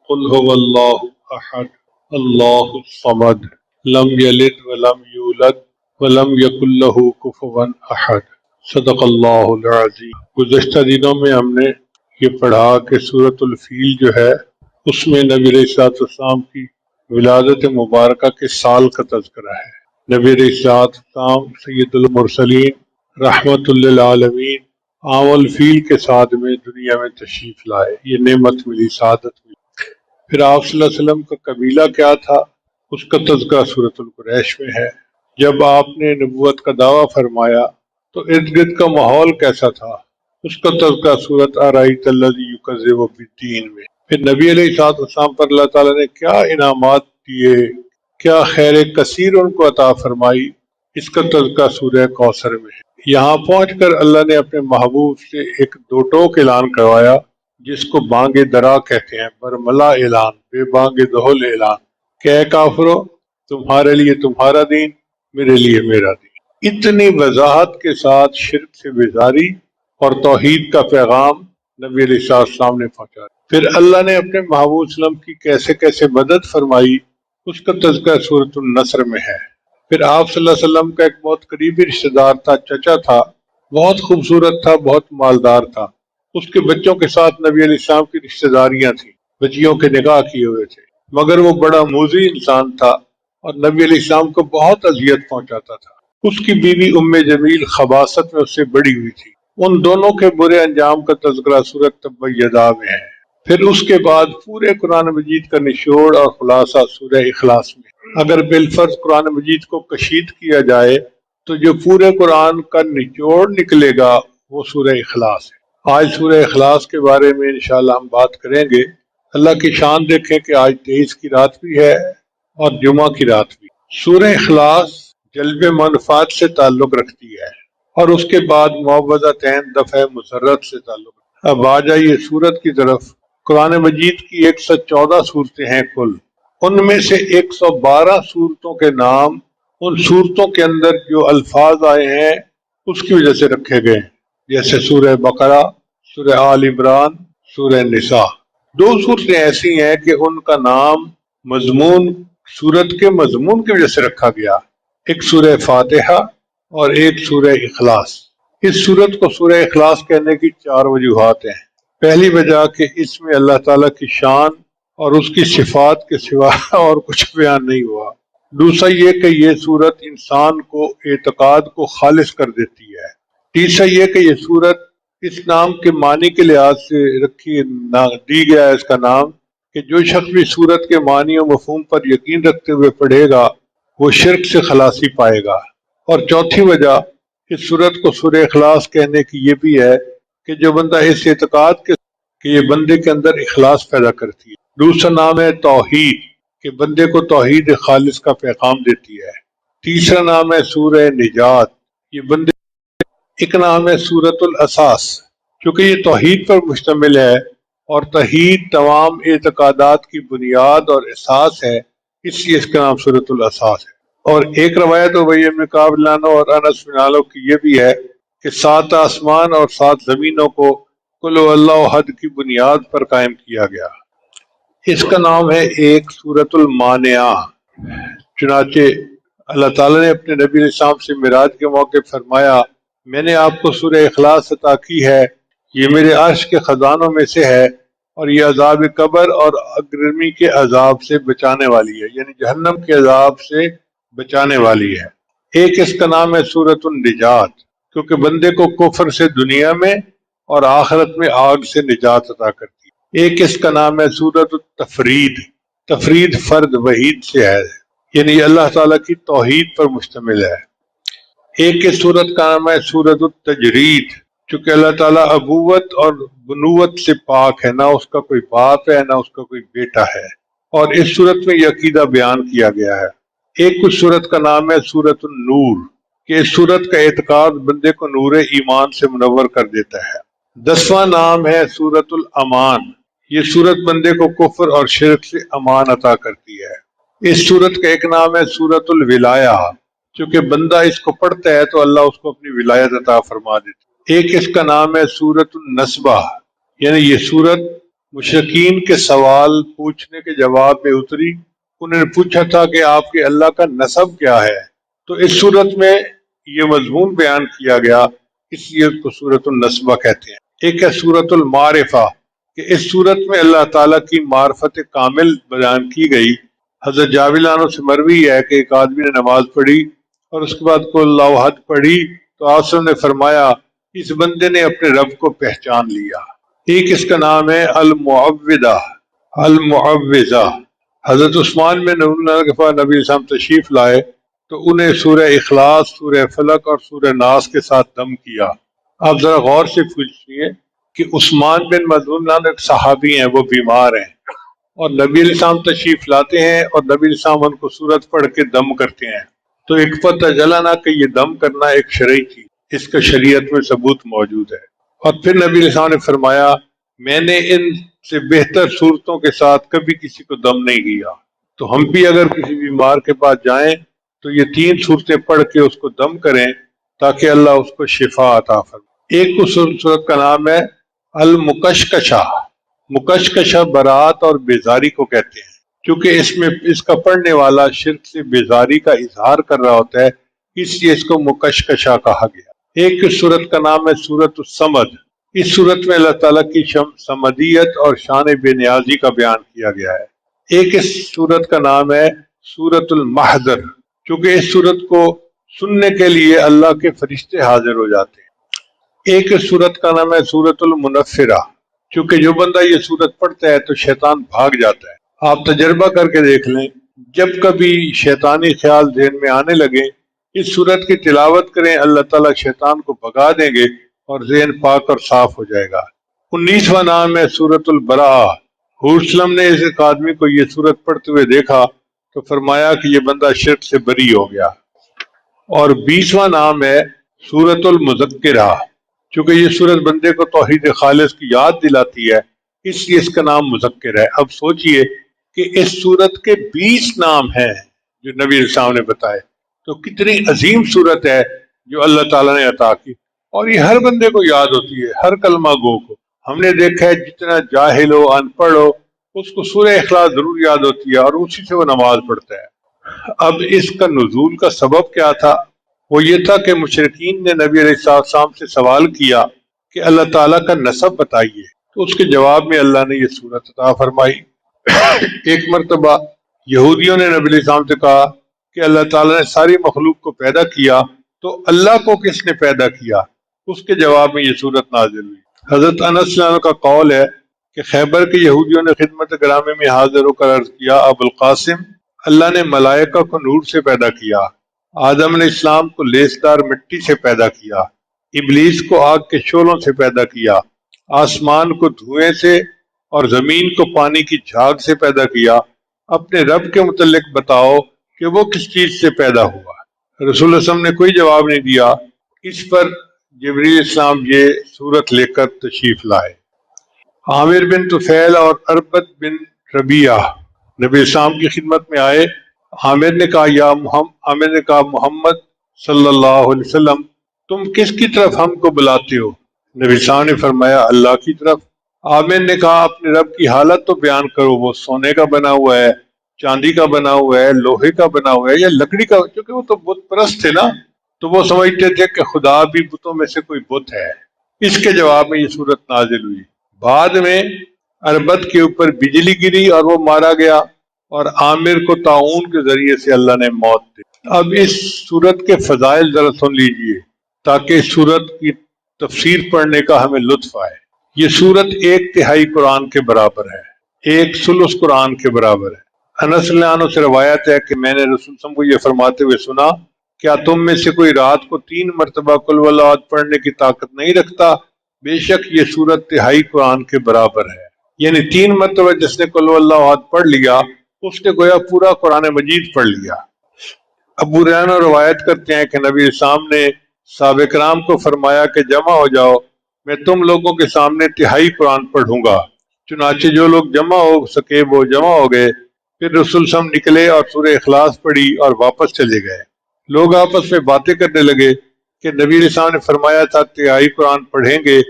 قل هو اللہ احد اللہ الصمد لم یلد ولم یولد ولم یکن لہ کفوا احد۔ صدق اللہ العظیم۔ گزشتہ دنوں میں ہم نے یہ پڑھا کہ سورۃ الفیل جو ہے اس میں نبی علیہ الصلوۃ والسلام کی ولادت مبارکہ کے سال کا تذکرہ ہے۔ نبی علیہ الصلوۃ والسلام سید المرسلین رحمت للعالمین عام الفیل کے ساتھ میں دنیا میں تشریف لائے، یہ نعمت ملی، سعادت ملی۔ پھر آپ صلی اللہ علیہ وسلم کا قبیلہ کیا تھا اس کا تذکرہ سورۃ القریش میں ہے۔ جب آپ نے نبوت کا دعویٰ فرمایا تو ارد گرد کا ماحول کیسا تھا اس کا تذکرہ سورۃ ارأیت الذی یکذب بالدین میں۔ پھر نبی علیہ الصلوۃ والسلام پر اللہ تعالیٰ نے کیا انعامات دیے، کیا خیر کثیر ان کو عطا فرمائی، اس کا تذکرہ سورہ کوثر میں ہے۔ یہاں پہنچ کر اللہ نے اپنے محبوب سے ایک دو ٹوک اعلان کروایا جس کو بانگ درا کہتے ہیں، برملا اعلان، بے بانگ دہل اعلان کہ اے کافرو تمہارے لیے تمہارا دین، میرے لیے میرا دین۔ اتنی وضاحت کے ساتھ شرک سے بیزاری اور توحید کا پیغام نبی علیہ السلام نے پہنچا۔ پھر اللہ نے اپنے محبوب صلی اللہ علیہ وسلم کی کیسے کیسے مدد فرمائی اس کا تذکرہ سورۃ النصر میں ہے۔ پھر آپ صلی اللہ علیہ وسلم کا ایک بہت قریبی رشتہ دار تھا، چچا تھا، بہت خوبصورت تھا، بہت مالدار تھا۔ اس کے بچوں کے ساتھ نبی علیہ السلام کی رشتہ داریاں تھیں، بچیوں کے نکاح کیے ہوئے تھے، مگر وہ بڑا موذی انسان تھا اور نبی علیہ السلام کو بہت اذیت پہنچاتا تھا۔ اس کی بیوی ام جمیل خباثت میں اس سے بڑی ہوئی تھی۔ ان دونوں کے برے انجام کا تذکرہ سورۃ تبت یدا میں ہے۔ پھر اس کے بعد پورے قرآن مجید کا نچوڑ اور خلاصہ سورہ اخلاص میں۔ اگر بالفرض قرآن مجید کو کشید کیا جائے تو جو پورے قرآن کا نچوڑ نکلے گا وہ سورہ اخلاص ہے۔ آج سورہ اخلاص کے بارے میں انشاءاللہ ہم بات کریں گے۔ اللہ کی شان دیکھیں کہ آج 23 کی رات بھی ہے اور جمعہ کی رات بھی۔ سورہ اخلاص جلب منفعت سے تعلق رکھتی ہے اور اس کے بعد معوذتین دفع مسرت سے تعلق رکھتی ہے۔ اب آ جائیے سورت کی طرف۔ قرآن مجید کی 114 صورتیں ہیں کل، ان میں سے 112 صورتوں کے نام ان صورتوں کے اندر جو الفاظ آئے ہیں اس کی وجہ سے رکھے گئے ہیں، جیسے سورہ بقرہ، سورہ آل عمران، سورہ نساء۔ دو صورتیں ایسی ہیں کہ ان کا نام مضمون، سورت کے مضمون کی وجہ سے رکھا گیا، ایک سورہ فاتحہ اور ایک سورہ اخلاص۔ اس سورت کو سورہ اخلاص کہنے کی 4 وجوہات ہیں۔ پہلی وجہ کہ اس میں اللہ تعالیٰ کی شان اور اس کی صفات کے سوا اور کچھ بیان نہیں ہوا۔ دوسرا یہ کہ یہ سورت انسان کو اعتقاد کو خالص کر دیتی ہے۔ تیسرا یہ کہ یہ سورت اس نام کے معنی کے لحاظ سے دی گیا ہے اس کا نام کہ جو شخص بھی سورت کے معنی و مفہوم پر یقین رکھتے ہوئے پڑھے گا وہ شرک سے خلاصی پائے گا۔ اور چوتھی وجہ اس سورت کو سورہ اخلاص کہنے کی یہ بھی ہے کہ جو بندہ اس اعتقاد کے کہ یہ بندے کے اندر اخلاص پیدا کرتی ہے۔ دوسرا نام ہے توحید کہ بندے کو توحید خالص کا پیغام دیتی ہے۔ تیسرا نام ہے سورہ نجات، یہ بندے ایک نام ہے سورۃ الاساس کیونکہ یہ توحید پر مشتمل ہے اور توحید تمام اعتقادات کی بنیاد اور اساس ہے، اس لیے اس کا نام سورۃ الاساس ہے۔ اور ایک روایت ابی بن کعب رضی اللہ عنہ اور انس بن مالک کی یہ بھی ہے کہ 7 آسمان اور 7 زمینوں کو قل هو اللہ احد کی بنیاد پر قائم کیا گیا۔ اس کا نام ہے ایک سورۃ المانعہ۔ چنانچہ اللہ تعالیٰ نے اپنے نبی علیہ السلام سے معراج کے موقع فرمایا میں نے آپ کو سورہ اخلاص عطا کی ہے، یہ میرے عرش کے خزانوں میں سے ہے اور یہ عذاب قبر اور اگرمی کے عذاب سے بچانے والی ہے، یعنی جہنم کے عذاب سے بچانے والی ہے۔ ایک اس کا نام ہے سورۃ النجات کیونکہ بندے کو کفر سے دنیا میں اور آخرت میں آگ سے نجات عطا کرتی ہے۔ ایک اس کا نام ہے سورۃ التفرید، تفرید فرد وحید سے ہے، یعنی اللہ تعالیٰ کی توحید پر مشتمل ہے۔ ایک اس سورت کا نام ہے سورۃ التجرید چونکہ اللہ تعالیٰ ابوت اور بنوت سے پاک ہے، نہ اس کا کوئی باپ ہے نہ اس کا کوئی بیٹا ہے، اور اس سورت میں یہ عقیدہ بیان کیا گیا ہے۔ ایک اس سورت کا نام ہے سورۃ النور کہ اس سورت کا اعتقاد بندے کو نور ایمان سے منور کر دیتا ہے۔ 10واں نام ہے سورۃ الامان، یہ سورت بندے کو کفر اور شرک سے امان عطا کرتی ہے۔ اس سورت کا ایک نام ہے سورۃ الولایہ، چونکہ بندہ اس کو پڑھتا ہے تو اللہ اس کو اپنی ولایت عطا فرما دیتا ہے۔ ایک اس کا نام ہے سورۃ النسبہ، یعنی یہ سورت مشرکین کے سوال پوچھنے کے جواب میں اتری. انہوں نے پوچھا تھا کہ آپ کے اللہ کا نسب کیا ہے، تو اس صورت میں یہ مضمون بیان کیا گیا، اس لیے اس کو سورۃ النسبہ کہتے ہیں. ایک ہے سورۃ المعرفہ کہ اس صورت میں اللہ تعالیٰ کی معرفت کامل بیان کی گئی. حضرت جابر عنہ سے مروی ہے کہ ایک آدمی نے نماز پڑھی اور اس کے بعد قل اللہ احد پڑھی تو آپ نے فرمایا اس بندے نے اپنے رب کو پہچان لیا. ایک اس کا نام ہے المعوذہ. المعوذہ حضرت عثمان میں اللہ کے پاس نبی اسلام تشریف لائے تو انہیں سورہ اخلاص، سورہ فلق اور سورہ ناس کے ساتھ دم کیا. آپ ذرا غور سے پوچھئے کہ عثمان بن مظعون ایک صحابی ہیں، وہ بیمار ہیں اور نبی علیہ السلام تشریف لاتے ہیں اور نبی علیہ السلام ان کو سورت پڑھ کے دم کرتے ہیں. تو ایک پتہ چلا نا کہ یہ دم کرنا ایک شرعی چیز، اس کا شریعت میں ثبوت موجود ہے. اور پھر نبی علیہ السلام نے فرمایا میں نے ان سے بہتر صورتوں کے ساتھ کبھی کسی کو دم نہیں کیا. تو ہم بھی اگر کسی بیمار کے پاس جائیں تو یہ 3 صورتیں پڑھ کے اس کو دم کریں تاکہ اللہ اس کو شفا عطا فرمائے. ایک صورت کا نام ہے المکشکشہ. مکشکشہ برات اور بیزاری کو کہتے ہیں، کیونکہ اس میں اس کا پڑھنے والا شرک سے بیزاری کا اظہار کر رہا ہوتا ہے، اس لیے اس کو مکشکشہ کہا گیا. ایک صورت کا نام ہے سورۃ الصمد. اس صورت میں اللہ تعالیٰ کی صمدیت اور شان بے نیازی کا بیان کیا گیا ہے. ایک اس صورت کا نام ہے سورۃ المحضر، کیونکہ اس صورت کو سننے کے لیے اللہ کے فرشتے حاضر ہو جاتے ہیں. ایک اس صورت کا نام ہے سورۃ المنفرہ، کیونکہ جو بندہ یہ صورت پڑھتا ہے تو شیطان بھاگ جاتا ہے. آپ تجربہ کر کے دیکھ لیں، جب کبھی شیطانی خیال ذہن میں آنے لگے اس صورت کی تلاوت کریں، اللہ تعالیٰ شیطان کو بھگا دیں گے اور ذہن پاک اور صاف ہو جائے گا. 19واں نام ہے سورۃ البراءہ. حضور صلی اللہ علیہ وسلم نے اس آدمی کو یہ صورت پڑھتے ہوئے دیکھا تو فرمایا کہ یہ بندہ شرک سے بری ہو گیا. اور 20واں نام ہے سورۃ المذکرہ. چونکہ یہ صورت بندے کو توحید خالص کی یاد دلاتی ہے اس لیے اس کا نام مذکر ہے. اب سوچئے کہ اس صورت کے 20 نام ہیں جو نبی علیہ السلام نے بتائے، تو کتنی عظیم صورت ہے جو اللہ تعالیٰ نے عطا کی، اور یہ ہر بندے کو یاد ہوتی ہے، ہر کلمہ گو کو. ہم نے دیکھا ہے جتنا جاہل ہو، ان پڑھ ہو، اس کو سورہ اخلاص ضرور یاد ہوتی ہے اور اسی سے وہ نماز پڑھتا ہے. اب اس کا نزول کا سبب کیا تھا؟ وہ یہ تھا کہ مشرکین نے نبی علیہ السلام سے سوال کیا کہ اللہ تعالیٰ کا نسب بتائیے، تو اس کے جواب میں اللہ نے یہ صورت عطا فرمائی. ایک مرتبہ یہودیوں نے نبی علیہ السلام سے کہا کہ اللہ تعالیٰ نے ساری مخلوق کو پیدا کیا تو اللہ کو کس نے پیدا کیا؟ اس کے جواب میں یہ صورت نازل ہوئی. حضرت انس رضی اللہ عنہ کا قول ہے کہ خیبر کے یہودیوں نے خدمت گرامی میں حاضر ہو کر عرض کیا ابو القاسم، اللہ نے ملائکہ کو نور سے پیدا کیا، آدم علیہ السلام کو لیسدار مٹی سے پیدا کیا، ابلیس کو آگ کے شعلوں سے پیدا کیا، آسمان کو دھوئیں سے اور زمین کو پانی کی جھاگ سے پیدا کیا. اپنے رب کے متعلق بتاؤ کہ وہ کس چیز سے پیدا ہوا؟ رسول اللہ صلی اللہ علیہ وسلم نے کوئی جواب نہیں دیا. اس پر جبریل السلام یہ صورت لے کر تشریف لائے. عامر بن طفیل اور اربد بن ربیعہ نبی السلام کی خدمت میں آئے. عامر نے کہا محمد صلی اللہ علیہ وسلم تم کس کی طرف ہم کو بلاتے ہو؟ نبی السلام نے فرمایا اللہ کی طرف. عامر نے کہا اپنے رب کی حالت تو بیان کرو، وہ سونے کا بنا ہوا ہے، چاندی کا بنا ہوا ہے، لوہے کا بنا ہوا ہے یا لکڑی کا؟ کیونکہ وہ تو بت پرست تھے نا، تو وہ سمجھتے تھے کہ خدا بھی بتوں میں سے کوئی بت ہے. اس کے جواب میں یہ صورت نازل ہوئی. بعد میں اربد کے اوپر بجلی گری اور وہ مارا گیا اور عامر کو طاعون کے ذریعے سے اللہ نے موت دی. اب اس صورت کے فضائل ذرا سن لیجئے تاکہ اس صورت کی تفسیر پڑھنے کا ہمیں لطف آئے. یہ صورت 1/3 قرآن کے برابر ہے، 1/3 قرآن کے برابر ہے. انس رضی اللہ عنہ سے روایت ہے کہ میں نے رسول صلی اللہ علیہ وسلم کو یہ فرماتے ہوئے سنا، کیا تم میں سے کوئی رات کو 3 مرتبہ قل ہو اللہ احد پڑھنے کی طاقت نہیں رکھتا؟ بے شک یہ صورت 1/3 قرآن کے برابر ہے. یعنی 3 مرتبہ جس نے قل ہو اللہ احد پڑھ لیا اس نے گویا پورا قرآن مجید پڑھ لیا. ابو ہریرہ روایت کرتے ہیں کہ نبی السلام نے صحابہ کرام کو فرمایا کہ جمع ہو جاؤ، میں تم لوگوں کے سامنے 1/3 قرآن پڑھوں گا. چنانچہ جو لوگ جمع ہو سکے وہ جمع ہو گئے. پھر رسول صلی اللہ علیہ وسلم نکلے اور سورہ اخلاص پڑھی اور واپس چلے گئے. لوگ آپس میں باتیں کرنے لگے کہ نبی علیہ السلام نے فرمایا تھا 1/3 قرآن پڑھیں گے،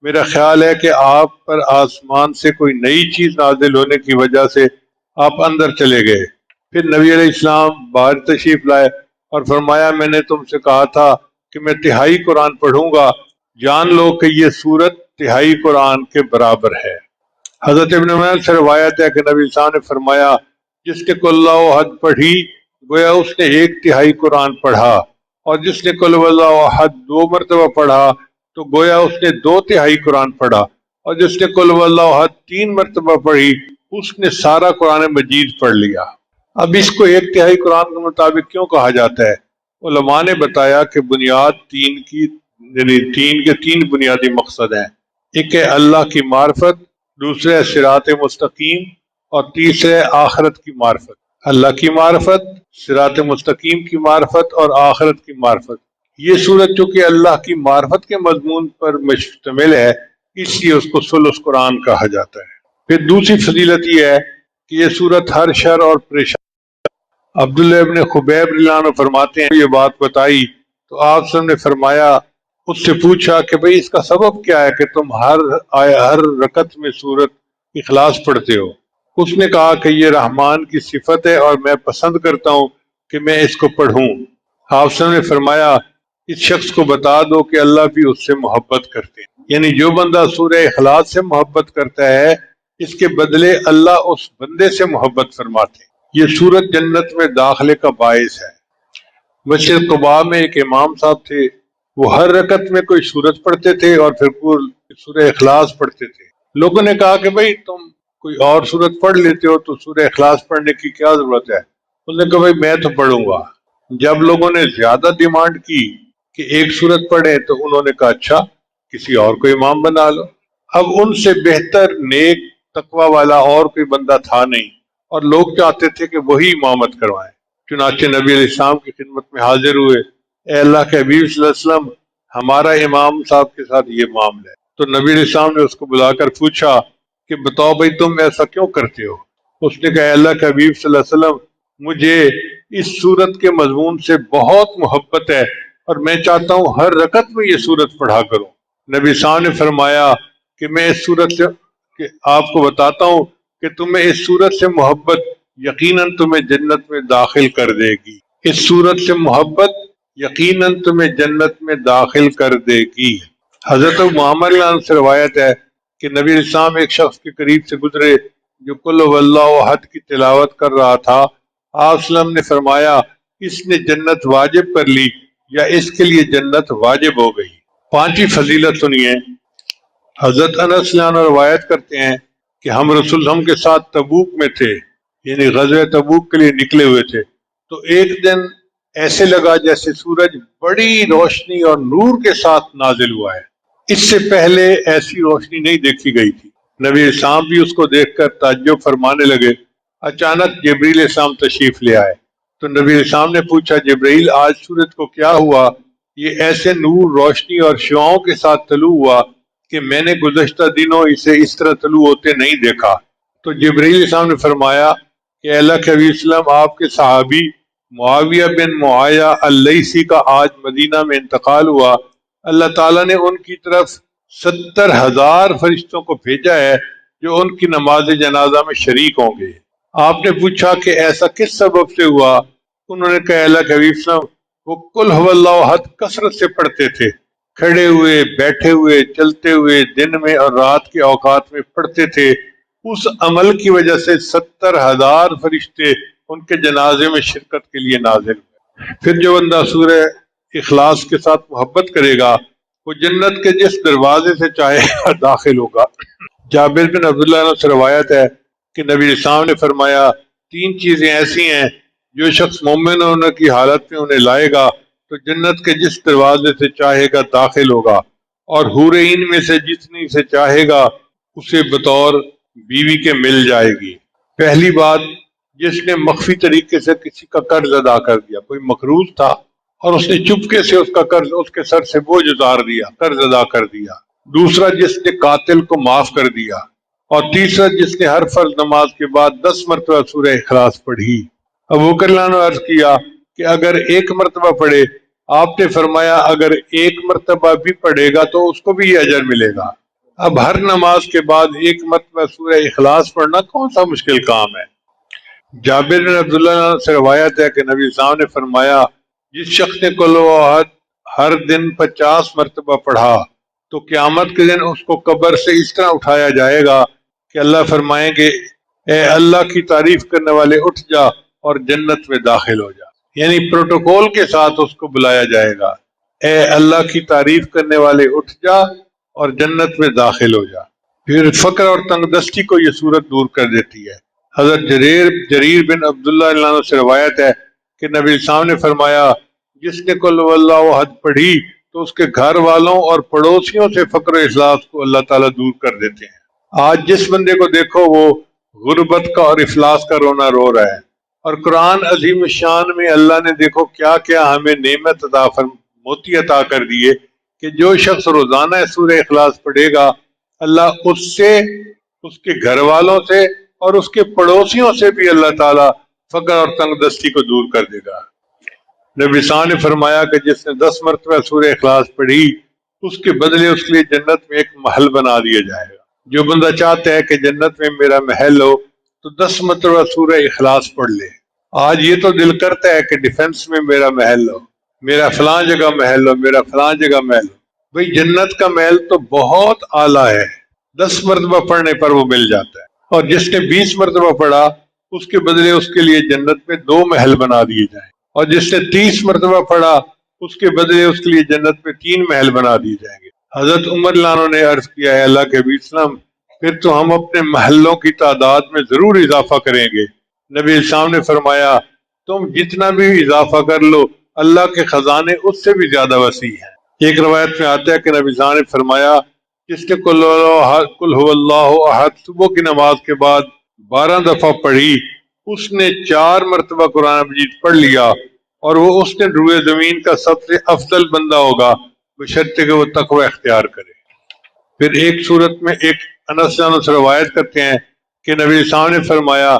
میرا خیال ہے کہ آپ پر آسمان سے کوئی نئی چیز نازل ہونے کی وجہ سے آپ اندر چلے گئے۔ پھر نبی علیہ السلام باہر تشریف لائے اور فرمایا میں نے تم سے کہا تھا کہ میں تہائی قرآن پڑھوں گا، جان لو کہ یہ سورت تہائی قرآن کے برابر ہے۔ حضرت ابن عمر سے روایت ہے کہ نبی صلی اللہ علیہ وسلم نے فرمایا جس نے قل اللہ احد پڑھی گویا اس نے ایک تہائی قرآن پڑھا، اور جس نے قل اللہ احد 2 مرتبہ پڑھا تو گویا اس نے 2 تہائی قرآن پڑھا، اور جس نے قل اللہ احد 3 مرتبہ پڑھی اس نے سارا قرآن مجید پڑھ لیا۔ اب اس کو ایک تہائی قرآن کے مطابق کیوں کہا جاتا ہے؟ علماء نے بتایا کہ بنیاد تین کے 3 بنیادی مقصد ہیں۔ ایک ہے اللہ کی معرفت، دوسرے ہے صراط مستقیم، اور تیسرے ہے آخرت کی معرفت۔ اللہ کی معرفت، صراط مستقیم کی معرفت اور آخرت کی معرفت۔ یہ صورت چونکہ اللہ کی معرفت کے مضمون پر مشتمل ہے اس لیے اس کو ثلث قرآن کہا جاتا ہے۔ پھر دوسری فضیلت یہ ہے کہ یہ صورت ہر شر اور پریشانی، عبداللہ ابن خبیب رضی اللہ عنہ فرماتے ہیں یہ بات بتائی تو آپ صلی اللہ علیہ وسلم نے فرمایا، اس سے پوچھا کہ بھئی اس کا سبب کیا ہے کہ تم ہر رکعت میں سورت اخلاص پڑھتے ہو؟ اس نے کہا کہ یہ رحمان کی صفت ہے اور میں پسند کرتا ہوں کہ میں اس کو پڑھوں۔ آپ صلی اللہ علیہ وسلم نے فرمایا اس شخص کو بتا دو کہ اللہ بھی اس سے محبت کرتے ہیں، یعنی جو بندہ سورہ اخلاص سے محبت کرتا ہے اس کے بدلے اللہ اس بندے سے محبت فرماتے ہیں۔ یہ سورت جنت میں داخلے کا باعث ہے۔ مسجد قباء میں ایک امام صاحب تھے، وہ ہر رکعت میں کوئی سورت پڑھتے تھے اور پھر سورہ اخلاص پڑھتے تھے۔ لوگوں نے کہا کہ بھئی تم کوئی اور سورت پڑھ لیتے ہو تو سورہ اخلاص پڑھنے کی کیا ضرورت ہے؟ انہوں نے کہا بھئی میں تو پڑھوں گا۔ جب لوگوں نے زیادہ ڈیمانڈ کی کہ ایک سورت پڑھیں تو انہوں نے کہا اچھا کسی اور کو امام بنا لو۔ اب ان سے بہتر نیک تقوی والا اور کوئی بندہ تھا نہیں، اور لوگ چاہتے تھے کہ وہی امامت کروائیں۔ چنانچہ نبی علیہ السلام کی خدمت میں حاضر ہوئے، اے اللہ کے حبیب صلی اللہ علیہ وسلم ہمارا امام صاحب کے ساتھ یہ معاملہ ہے۔ تو نبی علیہ السلام نے اس کو بلا کر پوچھا کہ بتاؤ بھائی تم ایسا کیوں کرتے ہو؟ اس نے کہا اے اللہ کے حبیب صلی اللہ علیہ وسلم مجھے اس سورت کے مضمون سے بہت محبت ہے اور میں چاہتا ہوں ہر رکعت میں یہ سورت پڑھا کروں۔ نبی صاحب نے فرمایا کہ میں اس سورت سے کہ آپ کو بتاتا ہوں کہ تمہیں اس سورت سے محبت یقیناً تمہیں جنت میں داخل کر دے گی۔ اس سورت سے محبت یقیناً تمہیں جنت میں داخل کر دے گی۔ حضرت محمد سے روایت ہے کہ نبی علیہ السلام ایک شخص کے قریب سے گزرے جو قل هو اللہ احد کی تلاوت کر رہا تھا۔ آپ صلی اللہ علیہ وسلم نے فرمایا اس نے جنت واجب کر لی یا اس کے لیے جنت واجب ہو گئی۔ 5ویں فضیلت سنیے۔ حضرت انس رضی اللہ عنہ روایت کرتے ہیں کہ ہم رسول اللہ کے ساتھ تبوک میں تھے، یعنی غزوہ تبوک کے لیے نکلے ہوئے تھے، تو ایک دن ایسے لگا جیسے سورج بڑی روشنی اور نور کے ساتھ نازل ہوا ہے، اس سے پہلے ایسی روشنی نہیں دیکھی گئی تھی۔ نبی السلام بھی اس کو دیکھ کر تعجب فرمانے لگے۔ اچانک جبریل السلام تشریف لے آئے تو نبی السلام نے پوچھا جبریل آج سورج کو کیا ہوا؟ یہ ایسے نور روشنی اور شعاؤں کے ساتھ طلوع ہوا کہ میں نے گزشتہ دنوں اسے اس طرح طلوع ہوتے نہیں دیکھا۔ تو جبریل السلام نے فرمایا کہ اللہ کے حبیب وسلم آپ کے صحابی معاویہ بن معاویہ اللیثی کا آج مدینہ میں انتقال ہوا، اللہ تعالیٰ نے ان کی طرف 70,000 فرشتوں کو بھیجا ہے جو ان کی نماز جنازہ میں شریک ہوں گے۔ آپ نے پوچھا کہ ایسا کس سبب سے ہوا؟ انہوں نے کہا اللہ کے حبیب وسلم وہ قل هو اللہ احد کثرت سے پڑھتے تھے، کھڑے ہوئے، بیٹھے ہوئے، چلتے ہوئے، دن میں اور رات کے اوقات میں پڑھتے تھے۔ اس عمل کی وجہ سے 70,000 فرشتے ان کے جنازے میں شرکت کے لیے نازل ہوئے۔ پھر جو بندہ سورہ اخلاص کے ساتھ محبت کرے گا وہ جنت کے جس دروازے سے چاہے گا داخل ہوگا۔ جابر بن عبداللہ سے روایت ہے کہ نبی السلام نے فرمایا 3 چیزیں ایسی ہیں جو شخص مومن ہونے کی حالت میں انہیں لائے گا تو جنت کے جس دروازے سے چاہے گا داخل ہوگا، اور حور عین میں سے جتنی سے چاہے گا اسے بطور بیوی کے مل جائے گی۔ پہلی بات، جس نے مخفی طریقے سے کسی کا قرض ادا کر دیا، کوئی مقروض تھا اور اس نے چپکے سے اس کا قرض اس کے سر سے بوجھ اتار دیا، قرض ادا کر دیا۔ دوسرا، جس نے قاتل کو معاف کر دیا، اور تیسرا جس نے ہر فرض نماز کے بعد 10 مرتبہ سورہ اخلاص پڑھی۔ ابو بکر نے عرض کیا کہ اگر 1 مرتبہ پڑھے، آپ نے فرمایا اگر 1 مرتبہ بھی پڑھے گا تو اس کو بھی یہ اجر ملے گا۔ اب ہر نماز کے بعد ایک مرتبہ سورہ اخلاص پڑھنا کون سا مشکل کام ہے؟ جابر بن عبداللہ سے روایت ہے کہ نبی صاحب نے فرمایا جس شخص نے قل ہو احد ہر دن 50 مرتبہ پڑھا تو قیامت کے دن اس کو قبر سے اس طرح اٹھایا جائے گا کہ اللہ فرمائیں گے اے اللہ کی تعریف کرنے والے اٹھ جا اور جنت میں داخل ہو جا، یعنی پروٹوکول کے ساتھ اس کو بلایا جائے گا، اے اللہ کی تعریف کرنے والے اٹھ جا اور جنت میں داخل ہو جا۔ پھر فقر اور تنگ دستی کو یہ صورت دور کر دیتی ہے۔ حضرت جریر بن عبداللہ عنہ سے روایت ہے کہ نبی صاحب نے فرمایا جس نے قل هو اللہ احد پڑھی تو اس کے گھر والوں اور پڑوسیوں سے فقر و افلاس کو اللہ تعالیٰ دور کر دیتے ہیں۔ آج جس بندے کو دیکھو وہ غربت کا اور افلاس کا رونا رو رہا ہے، اور قرآن عظیم الشان میں اللہ نے دیکھو کیا کیا ہمیں نعمت موتی عطا کر دیے کہ جو شخص روزانہ سورہ اخلاص پڑھے گا اللہ اس سے، اس کے گھر والوں سے اور اس کے پڑوسیوں سے بھی اللہ تعالیٰ فقر اور تنگ دستی کو دور کر دے گا۔ نبی صاحب نے فرمایا کہ جس نے 10 مرتبہ سورہ اخلاص پڑھی اس کے بدلے اس کے لیے جنت میں ایک محل بنا دیا جائے گا۔ جو بندہ چاہتا ہے کہ جنت میں میرا محل ہو تو 10 مرتبہ سورہ اخلاص پڑھ لے۔ آج یہ تو دل کرتا ہے کہ ڈیفنس میں میرا محل ہو، میرا فلاں جگہ محل ہو، میرا فلاں جگہ محل ہو۔ بھئی جنت کا محل تو بہت اعلیٰ ہے، 10 مرتبہ پڑھنے پر وہ مل جاتا ہے، اور جس نے 20 مرتبہ پڑھا اس کے بدلے اس کے لیے جنت میں 2 محل بنا دیے جائیں، اور جس نے 30 مرتبہ پڑھا اس کے بدلے اس کے لیے جنت میں 3 محل بنا دیے جائیں گے۔ حضرت عمر لانو نے عرض کیا ہے اللہ کے حبیب اسلام پھر تو ہم اپنے محلوں کی تعداد میں ضرور اضافہ کریں گے۔ نبی اسلام نے فرمایا تم جتنا بھی اضافہ کر لو اللہ کے خزانے اس سے بھی زیادہ وسیع ہیں۔ ایک روایت میں آتا ہے کہ نبی صاحب نے فرمایا جس نے قل هو اللہ احد صبح کی نماز کے بعد 12 دفعہ پڑھی اس نے 4 مرتبہ قرآن مجید پڑھ لیا اور وہ اس نے روئے زمین کا سب سے افضل بندہ ہوگا بشرطے کہ وہ تقوی اختیار کرے۔ پھر ایک صورت میں ایک انس جانو سے روایت کرتے ہیں کہ نبی صاحب نے فرمایا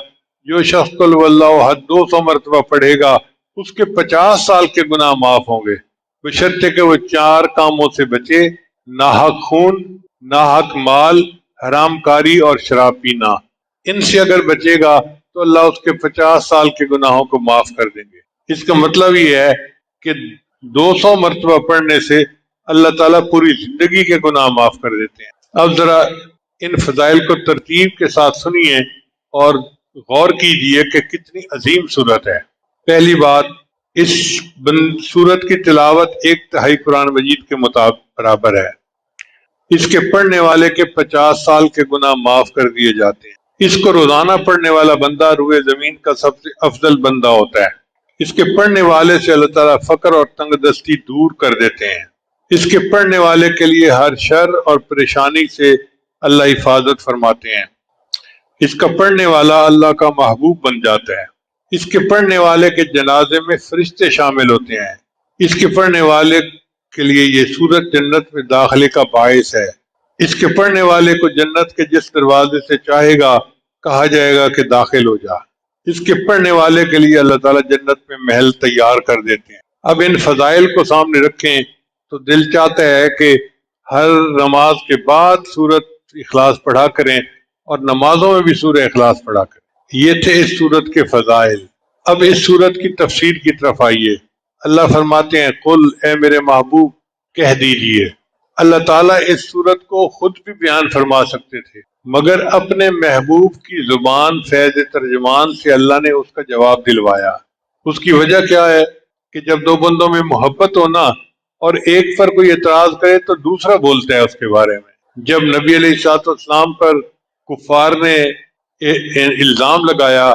جو شخص قل هو اللہ احد 200 مرتبہ پڑھے گا اس کے 50 سال کے گناہ معاف ہوں گے بشرطے کہ وہ 4 کاموں سے بچے، ناحق خون، ناحق مال، حرام کاری اور شراب پینا۔ ان سے اگر بچے گا تو اللہ اس کے 50 سال کے گناہوں کو معاف کر دیں گے۔ اس کا مطلب یہ ہے کہ 200 مرتبہ پڑھنے سے اللہ تعالیٰ پوری زندگی کے گناہ معاف کر دیتے ہیں۔ اب ذرا ان فضائل کو ترتیب کے ساتھ سنیے اور غور کیجئے کہ کتنی عظیم صورت ہے۔ پہلی بات، اس صورت کی تلاوت 1/3 قرآن مجید کے مطابق برابر ہے۔ اس کے پڑھنے والے کے 50 سال کے گناہ معاف کر دیے جاتے ہیں۔ اس کو روزانہ پڑھنے والا بندہ روئے زمین کا سب سے افضل بندہ ہوتا ہے۔ اس کے پڑھنے والے سے اللہ تعالیٰ فقر اور تنگ دستی دور کر دیتے ہیں۔ اس کے پڑھنے والے کے لیے ہر شر اور پریشانی سے اللہ حفاظت فرماتے ہیں۔ اس کا پڑھنے والا اللہ کا محبوب بن جاتا ہے۔ اس کے پڑھنے والے کے جنازے میں فرشتے شامل ہوتے ہیں۔ اس کے پڑھنے والے کے لیے یہ سورت جنت میں داخلے کا باعث ہے۔ اس کے پڑھنے والے کو جنت کے جس دروازے سے چاہے گا کہا جائے گا کہ داخل ہو جا۔ اس کے پڑھنے والے کے لیے اللہ تعالیٰ جنت میں محل تیار کر دیتے ہیں۔ اب ان فضائل کو سامنے رکھیں تو دل چاہتا ہے کہ ہر نماز کے بعد سورت اخلاص پڑھا کریں اور نمازوں میں بھی سورہ اخلاص پڑھا کریں۔ یہ تھے اس سورت کے فضائل۔ اب اس سورت کی تفسیر کی طرف آئیے۔ اللہ فرماتے ہیں قل اے میرے محبوب کہہ دیجئے۔ اللہ تعالیٰ اس سورت کو خود بھی بیان فرما سکتے تھے مگر اپنے محبوب کی زبان فیض ترجمان سے اللہ نے اس کا جواب دلوایا۔ اس کی وجہ کیا ہے کہ جب 2 بندوں میں محبت ہونا اور ایک پر کوئی اعتراض کرے تو دوسرا بولتا ہے اس کے بارے میں۔ جب نبی علیہ السلام پر کفار نے الزام لگایا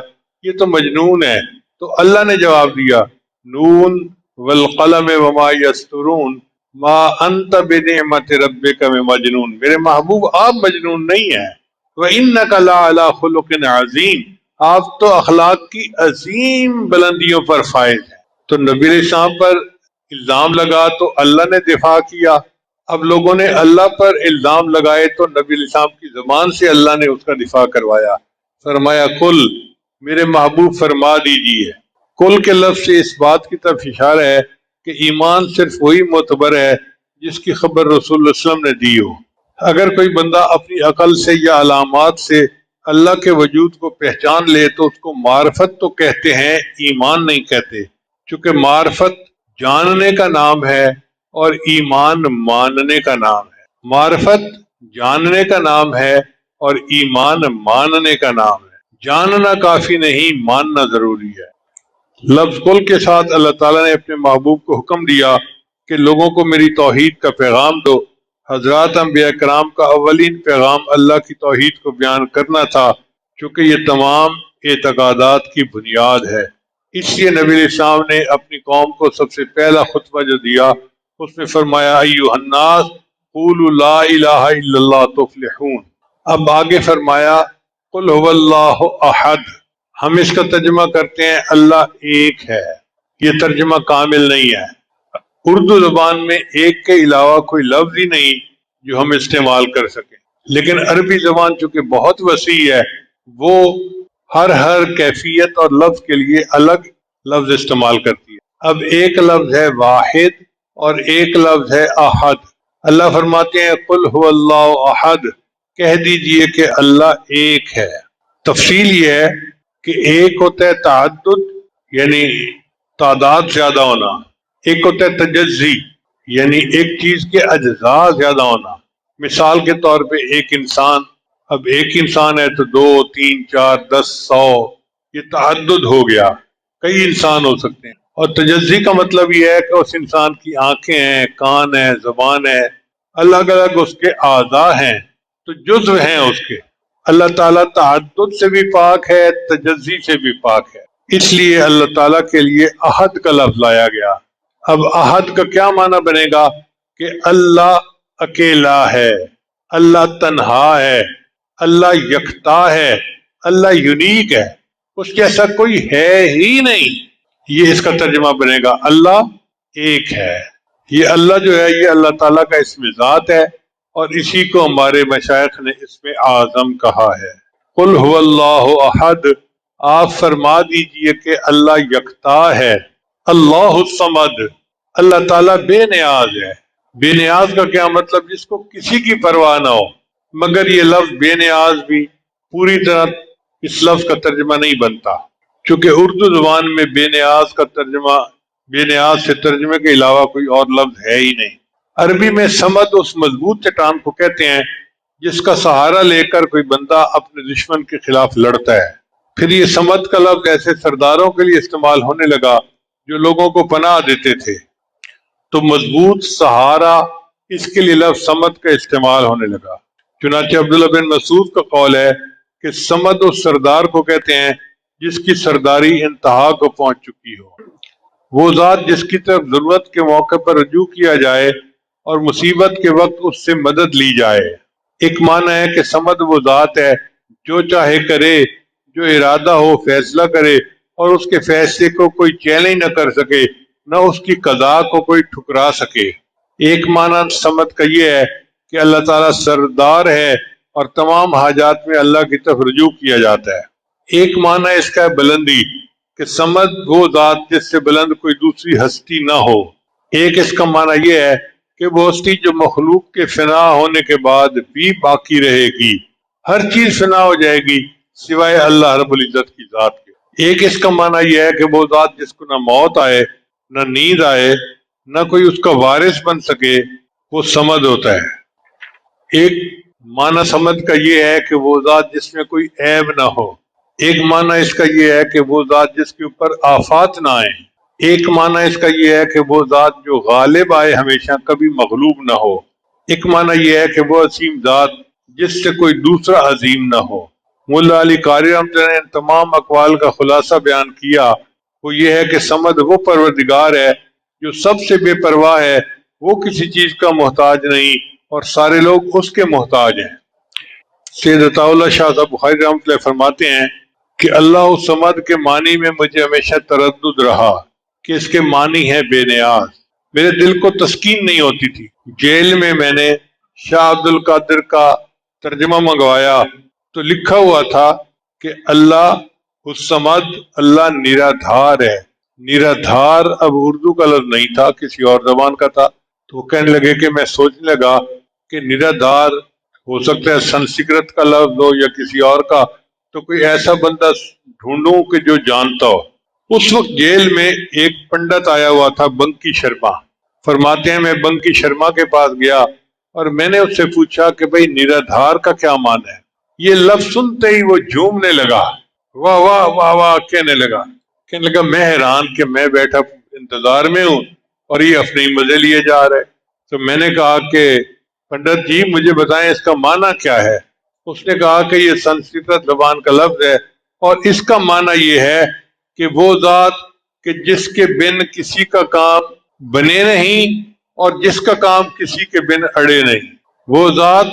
یہ تو مجنون ہے تو اللہ نے جواب دیا نون والقلم وما یسطرون ما انت بنعمت ربک بمجنون، میرے محبوب آپ مجنون نہیں ہیں، وانک لعلی خلق عظیم، آپ تو اخلاق کی عظیم بلندیوں پر فائز ہیں۔ تو نبی علیہ السلام پر الزام لگا تو اللہ نے دفاع کیا۔ اب لوگوں نے اللہ پر الزام لگائے تو نبی علیہ السلام کی زبان سے اللہ نے اس کا دفاع کروایا۔ فرمایا قل، میرے محبوب فرما دیجیے۔ قل کے لفظ سے اس بات کی طرف اشارہ ہے کہ ایمان صرف وہی معتبر ہے جس کی خبر رسول اللہ صلی اللہ علیہ وسلم نے دی ہو۔ اگر کوئی بندہ اپنی عقل سے یا علامات سے اللہ کے وجود کو پہچان لے تو اس کو معرفت تو کہتے ہیں، ایمان نہیں کہتے، چونکہ معرفت جاننے کا نام ہے اور ایمان ماننے کا نام ہے۔ معرفت جاننے کا نام ہے اور ایمان ماننے کا نام ہے۔ جاننا کافی نہیں، ماننا ضروری ہے۔ لفظ قل کے ساتھ اللہ تعالیٰ نے اپنے محبوب کو حکم دیا کہ لوگوں کو میری توحید کا پیغام دو۔ حضرات انبیاء کرام کا اولین پیغام اللہ کی توحید کو بیان کرنا تھا، چونکہ یہ تمام اعتقادات کی بنیاد ہے۔ اس لیے نبی علیہ السلام نے اپنی قوم کو سب سے پہلا خطبہ جو دیا اس میں فرمایا ایھا الناس قولوا لا الہ الا اللہ تفلحون۔ اب آگے فرمایا قل هو اللہ احد۔ ہم اس کا ترجمہ کرتے ہیں اللہ ایک ہے، یہ ترجمہ کامل نہیں ہے۔ اردو زبان میں ایک کے علاوہ کوئی لفظ ہی نہیں جو ہم استعمال کر سکیں، لیکن عربی زبان چونکہ بہت وسیع ہے، وہ ہر کیفیت اور لفظ کے لیے الگ لفظ استعمال کرتی ہے۔ اب ایک لفظ ہے واحد اور ایک لفظ ہے احد۔ اللہ فرماتے ہیں قل هو اللہ احد، کہہ دیجئے کہ اللہ ایک ہے۔ تفصیل یہ ہے کہ ایک ہوتا ہے تعدد یعنی تعداد زیادہ ہونا، ایک ہوتا ہے تجزی یعنی ایک چیز کے اجزاء زیادہ ہونا۔ مثال کے طور پہ ایک انسان، اب ایک انسان ہے تو 2 3 4 10 100، یہ تعدد ہو گیا، کئی انسان ہو سکتے ہیں۔ اور تجزی کا مطلب یہ ہے کہ اس انسان کی آنکھیں ہیں، کان ہیں، زبان ہے، الگ الگ اس کے اعضاء ہیں تو جزو ہیں اس کے۔ اللہ تعالیٰ تعدد سے بھی پاک ہے، تجزی سے بھی پاک ہے، اس لیے اللہ تعالیٰ کے لیے احد کا لفظ لایا گیا۔ اب احد کا کیا معنی بنے گا کہ اللہ اکیلا ہے، اللہ تنہا ہے، اللہ یکتا ہے، اللہ یونیک ہے، اس جیسا کوئی ہے ہی نہیں۔ یہ اس کا ترجمہ بنے گا اللہ ایک ہے۔ یہ اللہ جو ہے یہ اللہ تعالیٰ کا اسم ذات ہے اور اسی کو ہمارے مشائخ نے اسم اعظم کہا ہے۔ قل هو اللہ احد، آپ فرما دیجئے کہ اللہ یکتا ہے۔ اللہ الصمد، اللہ تعالیٰ بے نیاز ہے۔ بے نیاز کا کیا مطلب؟ جس کو کسی کی پرواہ نہ ہو، مگر یہ لفظ بے نیاز بھی پوری طرح اس لفظ کا ترجمہ نہیں بنتا، چونکہ اردو زبان میں بے نیاز کا ترجمہ، بے نیاز سے ترجمے کے علاوہ کوئی اور لفظ ہے ہی نہیں۔ عربی میں صمد اس مضبوط چٹان کو کہتے ہیں جس کا سہارا لے کر کوئی بندہ اپنے دشمن کے خلاف لڑتا ہے۔ پھر یہ صمد کا لفظ ایسے سرداروں کے لیے استعمال ہونے لگا جو لوگوں کو پناہ دیتے تھے، تو مضبوط سہارا اس کے لیے لفظ صمد کا استعمال ہونے لگا۔ چنانچہ عبداللہ بن مسعود کا قول ہے کہ صمد اس سردار کو کہتے ہیں جس کی سرداری انتہا کو پہنچ چکی ہو، وہ ذات جس کی طرف ضرورت کے موقع پر رجوع کیا جائے اور مصیبت کے وقت اس سے مدد لی جائے۔ ایک معنی ہے کہ صمد وہ ذات ہے جو چاہے کرے، جو ارادہ ہو فیصلہ کرے اور اس کے فیصلے کو کوئی چیلنج نہ کر سکے، نہ اس کی قضاء کو کوئی ٹھکرا سکے۔ ایک معنی صمد کا یہ ہے کہ اللہ تعالیٰ سردار ہے اور تمام حاجات میں اللہ کی طرف رجوع کیا جاتا ہے۔ ایک معنی اس کا ہے بلندی، کہ صمد وہ ذات جس سے بلند کوئی دوسری ہستی نہ ہو۔ ایک اس کا معنی یہ ہے کہ وہ ہستی جو مخلوق کے فنا ہونے کے بعد بھی باقی رہے گی، ہر چیز فنا ہو جائے گی سوائے اللہ رب العزت کی ذات کے۔ ایک اس کا معنی یہ ہے کہ وہ ذات جس کو نہ موت آئے، نہ نیند آئے، نہ کوئی اس کا وارث بن سکے، وہ صمد ہوتا ہے۔ ایک معنی صمد کا یہ ہے کہ وہ ذات جس میں کوئی عیب نہ ہو۔ ایک معنی اس کا یہ ہے کہ وہ ذات جس کے اوپر آفات نہ آئے۔ ایک معنی اس کا یہ ہے کہ وہ ذات جو غالب آئے ہمیشہ، کبھی مغلوب نہ ہو۔ ایک معنی یہ ہے کہ وہ عظیم ذات جس سے کوئی دوسرا عظیم نہ ہو۔ مولا علی قاری رحمۃ اللہ نے ان تمام اقوال کا خلاصہ بیان کیا، وہ یہ ہے کہ صمد وہ پروردگار ہے جو سب سے بے پرواہ ہے، وہ کسی چیز کا محتاج نہیں اور سارے لوگ اس کے محتاج ہیں۔ سید عطا اللہ شاہ صاحب بخاری رحمۃ اللہ فرماتے ہیں کہ اللہ الصمد کے معنی میں مجھے ہمیشہ تردد رہا کہ اس کے معنی ہے بے نیاز۔ میرے دل کو تسکین نہیں ہوتی تھی۔ جیل میں نے شاہ عبد القادر کا ترجمہ منگوایا تو لکھا ہوا تھا کہ اللہ الصمد، اللہ نرادھار ہے۔ نرادھار اب اردو کا لفظ نہیں تھا، کسی اور زبان کا تھا، تو وہ کہنے لگے کہ میں سوچنے لگا کہ نرادار ہو سکتا ہے سنسکرت کا لفظ ہو یا کسی اور کا، تو کوئی ایسا بندہ ڈھونڈوں کہ جو جانتا ہو۔ اس وقت جیل میں ایک پنڈت آیا ہوا تھا، بنکی شرما۔ فرماتے ہیں میں بنکی شرما کے پاس گیا اور میں نے اس سے پوچھا کہ بھئی نرادھار کا کیا معنی ہے؟ یہ لفظ سنتے ہی وہ جھومنے لگا، واہ واہ واہ واہ کہنے لگا میں حیران کہ میں بیٹھا انتظار میں ہوں اور یہ اپنے مزے لیے جا رہے۔ تو میں نے کہا کہ پنڈت جی مجھے بتائیں اس کا معنی کیا ہے؟ اس نے کہا کہ یہ سنسکرت زبان کا لفظ ہے اور اس کا معنی یہ ہے کہ وہ ذات کہ جس کے بن کسی کا کام بنے نہیں اور جس کا کام کسی کے بن اڑے نہیں، وہ ذات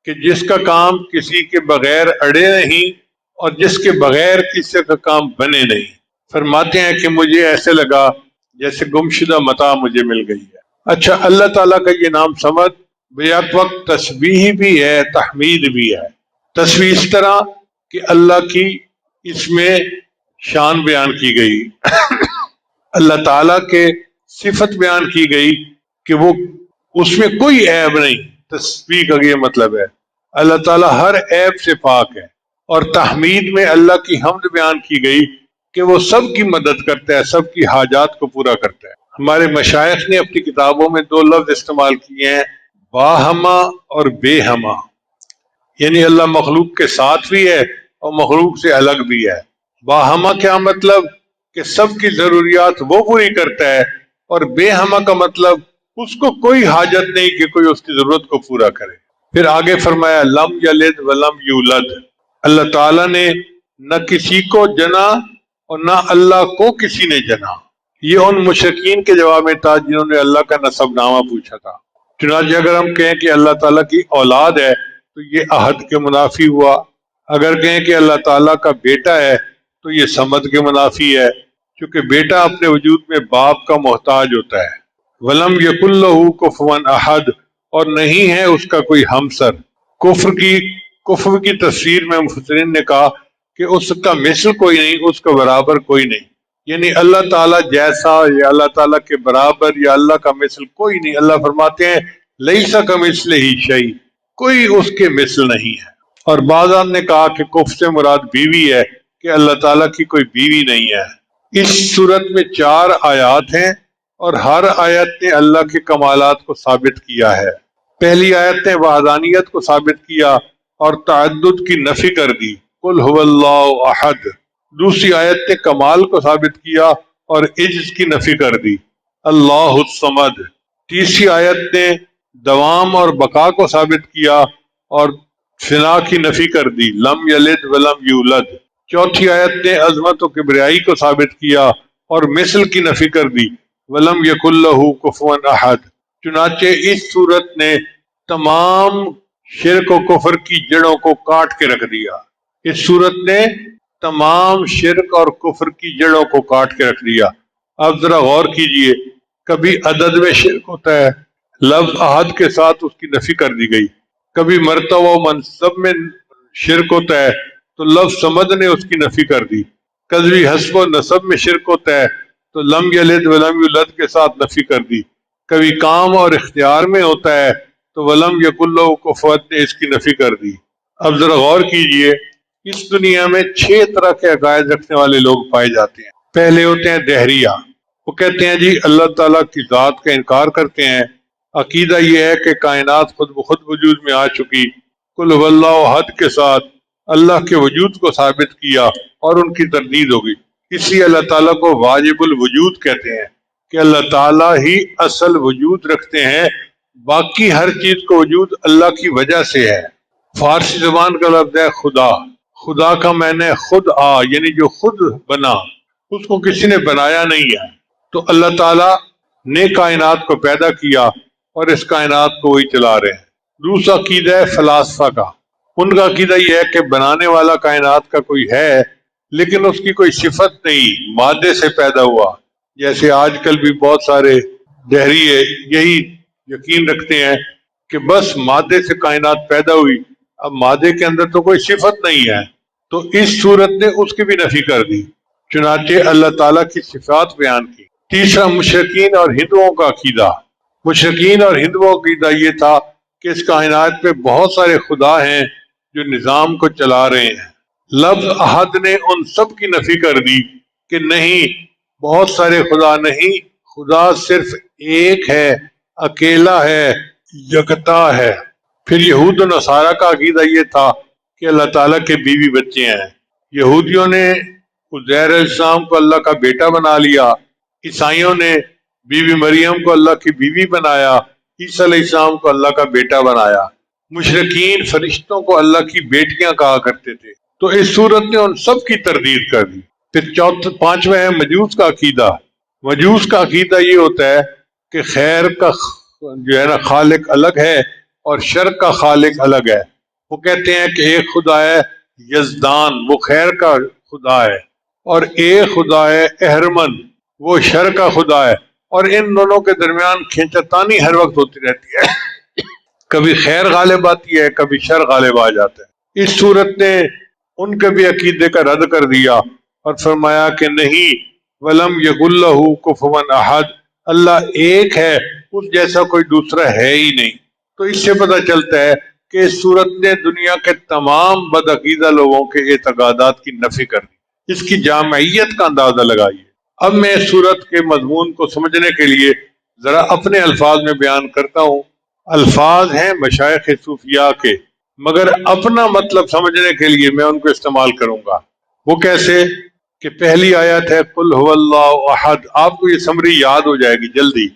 کہ جس کا کام کسی کے بغیر اڑے نہیں اور جس کے بغیر کسی کا کام بنے نہیں۔ فرماتے ہیں کہ مجھے ایسے لگا جیسے گمشدہ متاع مجھے مل گئی ہے۔ اچھا، اللہ تعالیٰ کا یہ نام صمد بیک وقت تسبیح بھی ہے، تحمید بھی ہے۔ تسبیح اس طرح کہ اللہ کی اس میں شان بیان کی گئی، اللہ تعالیٰ کے صفت بیان کی گئی کہ وہ اس میں کوئی عیب نہیں۔ تسبیح کا یہ مطلب ہے اللہ تعالیٰ ہر عیب سے پاک ہے۔ اور تحمید میں اللہ کی حمد بیان کی گئی کہ وہ سب کی مدد کرتا ہے، سب کی حاجات کو پورا کرتا ہے۔ ہمارے مشائخ نے اپنی کتابوں میں دو لفظ استعمال کیے ہیں، باہما اور بے ہما، یعنی اللہ مخلوق کے ساتھ بھی ہے اور مخلوق سے الگ بھی ہے۔ باہما کیا مطلب کہ سب کی ضروریات وہ پوری کرتا ہے، اور بے ہما کا مطلب اس کو کوئی حاجت نہیں کہ کوئی اس کی ضرورت کو پورا کرے۔ پھر آگے فرمایا لم یلد ولم یولد، اللہ تعالیٰ نے نہ کسی کو جنا اور نہ اللہ کو کسی نے جنا۔ یہ ان مشرکین کے جواب میں تھا جنہوں نے اللہ کا نسب نامہ پوچھا تھا۔ چنانچہ اگر ہم کہیں کہ اللہ تعالیٰ کی اولاد ہے تو یہ عہد کے منافی ہوا، اگر کہیں کہ اللہ تعالیٰ کا بیٹا ہے تو یہ صمد کے منافی ہے، کیونکہ بیٹا اپنے وجود میں باپ کا محتاج ہوتا ہے۔ ولم یکن لہ کفوا احد، اور نہیں ہے اس کا کوئی ہمسر۔ کفر کی تفسیر میں مفسرین نے کہا کہ اس کا مثل کوئی نہیں، اس کا برابر کوئی نہیں، یعنی اللہ تعالیٰ جیسا یا اللہ تعالیٰ کے برابر یا اللہ کا مثل کوئی نہیں۔ اللہ فرماتے ہیں لیس کمثلہ شیء، کوئی اس کے مثل نہیں ہے۔ اور بعض نے کہا کہ کفر سے مراد بیوی ہے، کہ اللہ تعالیٰ کی کوئی بیوی نہیں ہے۔ اس صورت میں 4 آیات ہیں اور ہر آیت نے اللہ کے کمالات کو ثابت کیا ہے۔ پہلی آیت نے وحدانیت کو ثابت کیا اور تعدد کی نفی کر دی، قل هو اللہ احد۔ دوسری آیت نے کمال کو ثابت کیا اور عجز کی نفی کر دی، اللہ الصمد۔ تیسری آیت نے دوام اور بقا کو ثابت کیا اور فنا کی نفی کر دی، لم یلد ولم یولد۔ چوتھی آیت نے عظمت و کبریائی کو ثابت کیا اور مثل کی نفی کر دی، ولم یکن لہ کفوا احد۔ چنانچہ اس صورت نے تمام شرک و کفر کی جڑوں کو کاٹ کے رکھ دیا۔ اس صورت نے تمام شرک اور کفر کی جڑوں کو کاٹ کے رکھ دیا۔ اب ذرا غور کیجئے، کبھی عدد میں شرک ہوتا ہے، لفظ احد کے ساتھ اس کی نفی کر دی گئی۔ کبھی مرتبہ و منصب میں شرک ہوتا ہے تو لفظ صمد نے اس کی نفی کر دی۔ کبھی حسب و نسب میں شرک ہوتا ہے تو لم یلد ولم یولد کے ساتھ نفی کر دی۔ کبھی کام اور اختیار میں ہوتا ہے تو ولم یکن لہ کفوا نے اس کی نفی کر دی۔ اب ذرا غور کیجئے، اس دنیا میں 6 طرح کے عقائد رکھنے والے لوگ پائے جاتے ہیں۔ پہلے ہوتے ہیں دہریہ، وہ کہتے ہیں جی اللہ تعالیٰ کی ذات کا انکار کرتے ہیں، عقیدہ یہ ہے کہ کائنات خود بخود وجود میں آ چکی، قل هو اللہ احد کے ساتھ اللہ کے وجود کو ثابت کیا اور ان کی تردید ہوگی۔ اس لیے اللہ تعالیٰ کو واجب الوجود کہتے ہیں کہ اللہ تعالیٰ ہی اصل وجود رکھتے ہیں، باقی ہر چیز کو وجود اللہ کی وجہ سے ہے۔ فارسی زبان کا لفظ ہے خدا، خدا کا معنی خود آ، یعنی جو خود بنا، اس کو کسی نے بنایا نہیں ہے۔ تو اللہ تعالیٰ نے کائنات کو پیدا کیا اور اس کائنات کو وہی چلا رہے ہیں۔ دوسرا عقیدہ ہے فلاسفہ کا، ان کا عقیدہ یہ ہے کہ بنانے والا کائنات کا کوئی ہے لیکن اس کی کوئی صفت نہیں، مادے سے پیدا ہوا۔ جیسے آج کل بھی بہت سارے دہریے یہی یقین رکھتے ہیں کہ بس مادے سے کائنات پیدا ہوئی، اب مادے کے اندر تو کوئی صفت نہیں ہے، تو اس صورت نے اس کی بھی نفی کر دی، چنانچہ اللہ تعالیٰ کی صفات بیان کی۔ تیسرا مشرکین اور ہندوؤں کا عقیدہ، مشرکین اور ہندوؤں کا عقیدہ یہ تھا کہ کہ اس کائنات میں بہت سارے خدا ہیں جو نظام کو چلا رہے ہیں۔ لفظ احد نے ان سب کی نفی کر دی کہ نہیں، بہت سارے خدا نہیں، خدا صرف ایک ہے، اکیلا ہے، یکتا ہے۔ پھر یہود و نصارہ کا عقیدہ یہ تھا کہ اللہ تعالیٰ کے بیوی بچے ہیں۔ یہودیوں نے عزیر علیہ السلام کو اللہ کا بیٹا بنا لیا، عیسائیوں نے بی بی مریم کو اللہ کی بیوی بنایا، عیسیٰ علیہ السلام کو اللہ کا بیٹا بنایا۔ مشرکین فرشتوں کو اللہ کی بیٹیاں کہا کرتے تھے۔ تو اس صورت نے ان سب کی تردید کر دی۔ پھر پانچواں ہے مجوس کا عقیدہ۔ مجوس کا عقیدہ یہ ہوتا ہے کہ خیر کا جو ہے نا خالق الگ ہے اور شر کا خالق الگ ہے۔ وہ کہتے ہیں کہ ایک خدا ہے یزدان، وہ خیر کا خدا ہے، اور ایک خدا ہے اہرمن، وہ شر کا خدا ہے، اور ان دونوں کے درمیان کھینچتانی ہر وقت ہوتی رہتی ہے۔ کبھی خیر غالب آتی ہے، کبھی شر غالب آ جاتا ہے۔ اس صورت نے ان کے بھی عقیدے کا رد کر دیا اور فرمایا کہ نہیں، ولم یکن لہ کفوا احد، اللہ ایک ہے، اس جیسا کوئی دوسرا ہے ہی نہیں۔ تو اس سے پتہ چلتا ہے کہ اس صورت نے دنیا کے تمام بدعقیدہ لوگوں کے اعتقادات کی نفی کر دی، اس کی جامعیت کا اندازہ لگائیے۔ اب میں اس صورت کے مضمون کو سمجھنے کے لیے ذرا اپنے الفاظ میں بیان کرتا ہوں۔ الفاظ ہیں مشائخ صوفیاء کے، مگر اپنا مطلب سمجھنے کے لیے میں ان کو استعمال کروں گا۔ وہ کیسے کہ پہلی آیت ہے قل هو اللہ احد، آپ کو یہ سمری یاد ہو جائے گی جلدی۔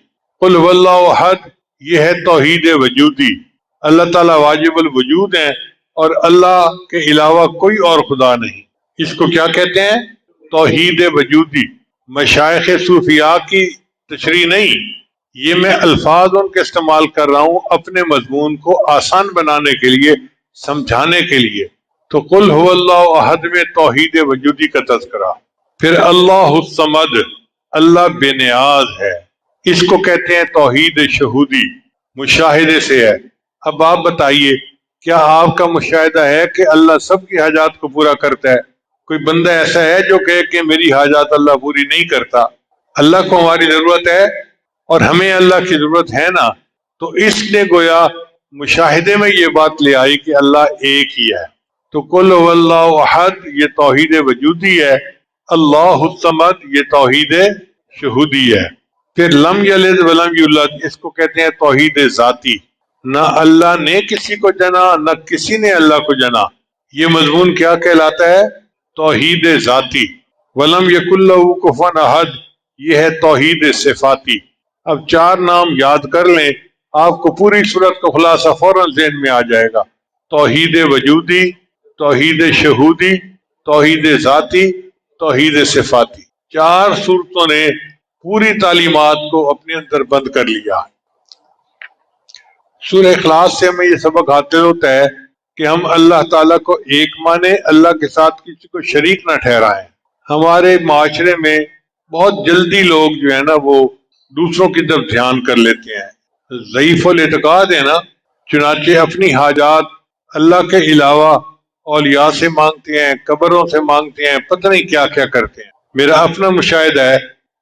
قل هو اللہ احد یہ ہے توحید وجودی، اللہ تعالیٰ واجب الوجود ہیں اور اللہ کے علاوہ کوئی اور خدا نہیں۔ اس کو کیا کہتے ہیں؟ توحید وجودی۔ مشائخ صوفیاء کی تشریح نہیں، یہ میں الفاظ ان کے استعمال کر رہا ہوں اپنے مضمون کو آسان بنانے کے لیے، سمجھانے کے لیے۔ تو قل هو اللہ احد میں توحید وجودی کا تذکرہ، پھر اللہ الصمد، اللہ بے نیاز ہے، اس کو کہتے ہیں توحید شہودی، مشاہدے سے ہے۔ اب آپ بتائیے، کیا آپ کا مشاہدہ ہے کہ اللہ سب کی حاجات کو پورا کرتا ہے؟ کوئی بندہ ایسا ہے جو کہے کہ میری حاجات اللہ پوری نہیں کرتا؟ اللہ کو ہماری ضرورت ہے اور ہمیں اللہ کی ضرورت ہے نا۔ تو اس نے گویا مشاہدے میں یہ بات لے آئی کہ اللہ ایک ہی ہے۔ تو قل هو اللہ احد یہ توحید وجودی ہے، اللہ الصمد یہ توحید شہودی ہے۔ پھر لم یلد ولم یولد، اس کو کہتے ہیں توحید ذاتی، نہ اللہ نے کسی کو جنا نہ کسی نے اللہ کو جنا۔ یہ مضمون کیا کہلاتا ہے؟ توحید ذاتی۔ ولم یکن لہ کفوا احد یہ ہے توحید صفاتی۔ اب چار نام یاد کر لیں، آپ کو پوری صورت کا خلاصہ فوراً ذہن میں آ جائے گا۔ توحید وجودی، توحید شہودی، توحید ذاتی، توحید صفاتی۔ چار صورتوں نے پوری تعلیمات کو اپنے اندر بند کر لیا۔ سورہ اخلاص سے ہمیں یہ سبق حاصل ہوتا ہے کہ ہم اللہ تعالیٰ کو ایک مانیں، اللہ کے ساتھ کسی کو شریک نہ ٹھہرائیں۔ ہمارے معاشرے میں بہت جلدی لوگ جو ہے نا وہ دوسروں کی طرف دھیان کر لیتے ہیں، ضعیف الاعتقاد ہے نا، چنانچہ اپنی حاجات اللہ کے علاوہ اولیاء سے مانگتے ہیں، قبروں سے مانگتے ہیں، پتہ نہیں کیا کیا کرتے ہیں۔ میرا اپنا مشاہدہ ہے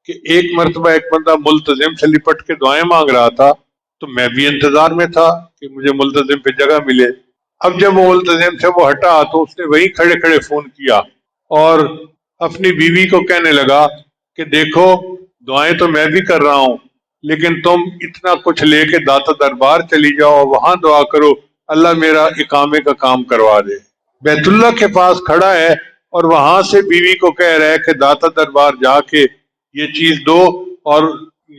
کہ ایک مرتبہ ایک بندہ ملتزم سے لپٹ کے دعائیں مانگ رہا تھا، تو میں بھی انتظار میں تھا کہ مجھے ملتزم پہ جگہ ملے۔ اب جب وہ ملتزم سے وہ ہٹا تو اس نے وہیں کھڑے کھڑے فون کیا اور اپنی بیوی کو کہنے لگا کہ دیکھو دعائیں تو میں بھی کر رہا ہوں، لیکن تم اتنا کچھ لے کے داتا دربار چلی جاؤ، وہاں دعا کرو اللہ میرا اقامے کا کام کروا دے۔ بیت اللہ کے پاس کھڑا ہے اور وہاں سے بیوی کو کہہ رہا ہے کہ داتا دربار جا کے یہ چیز دو اور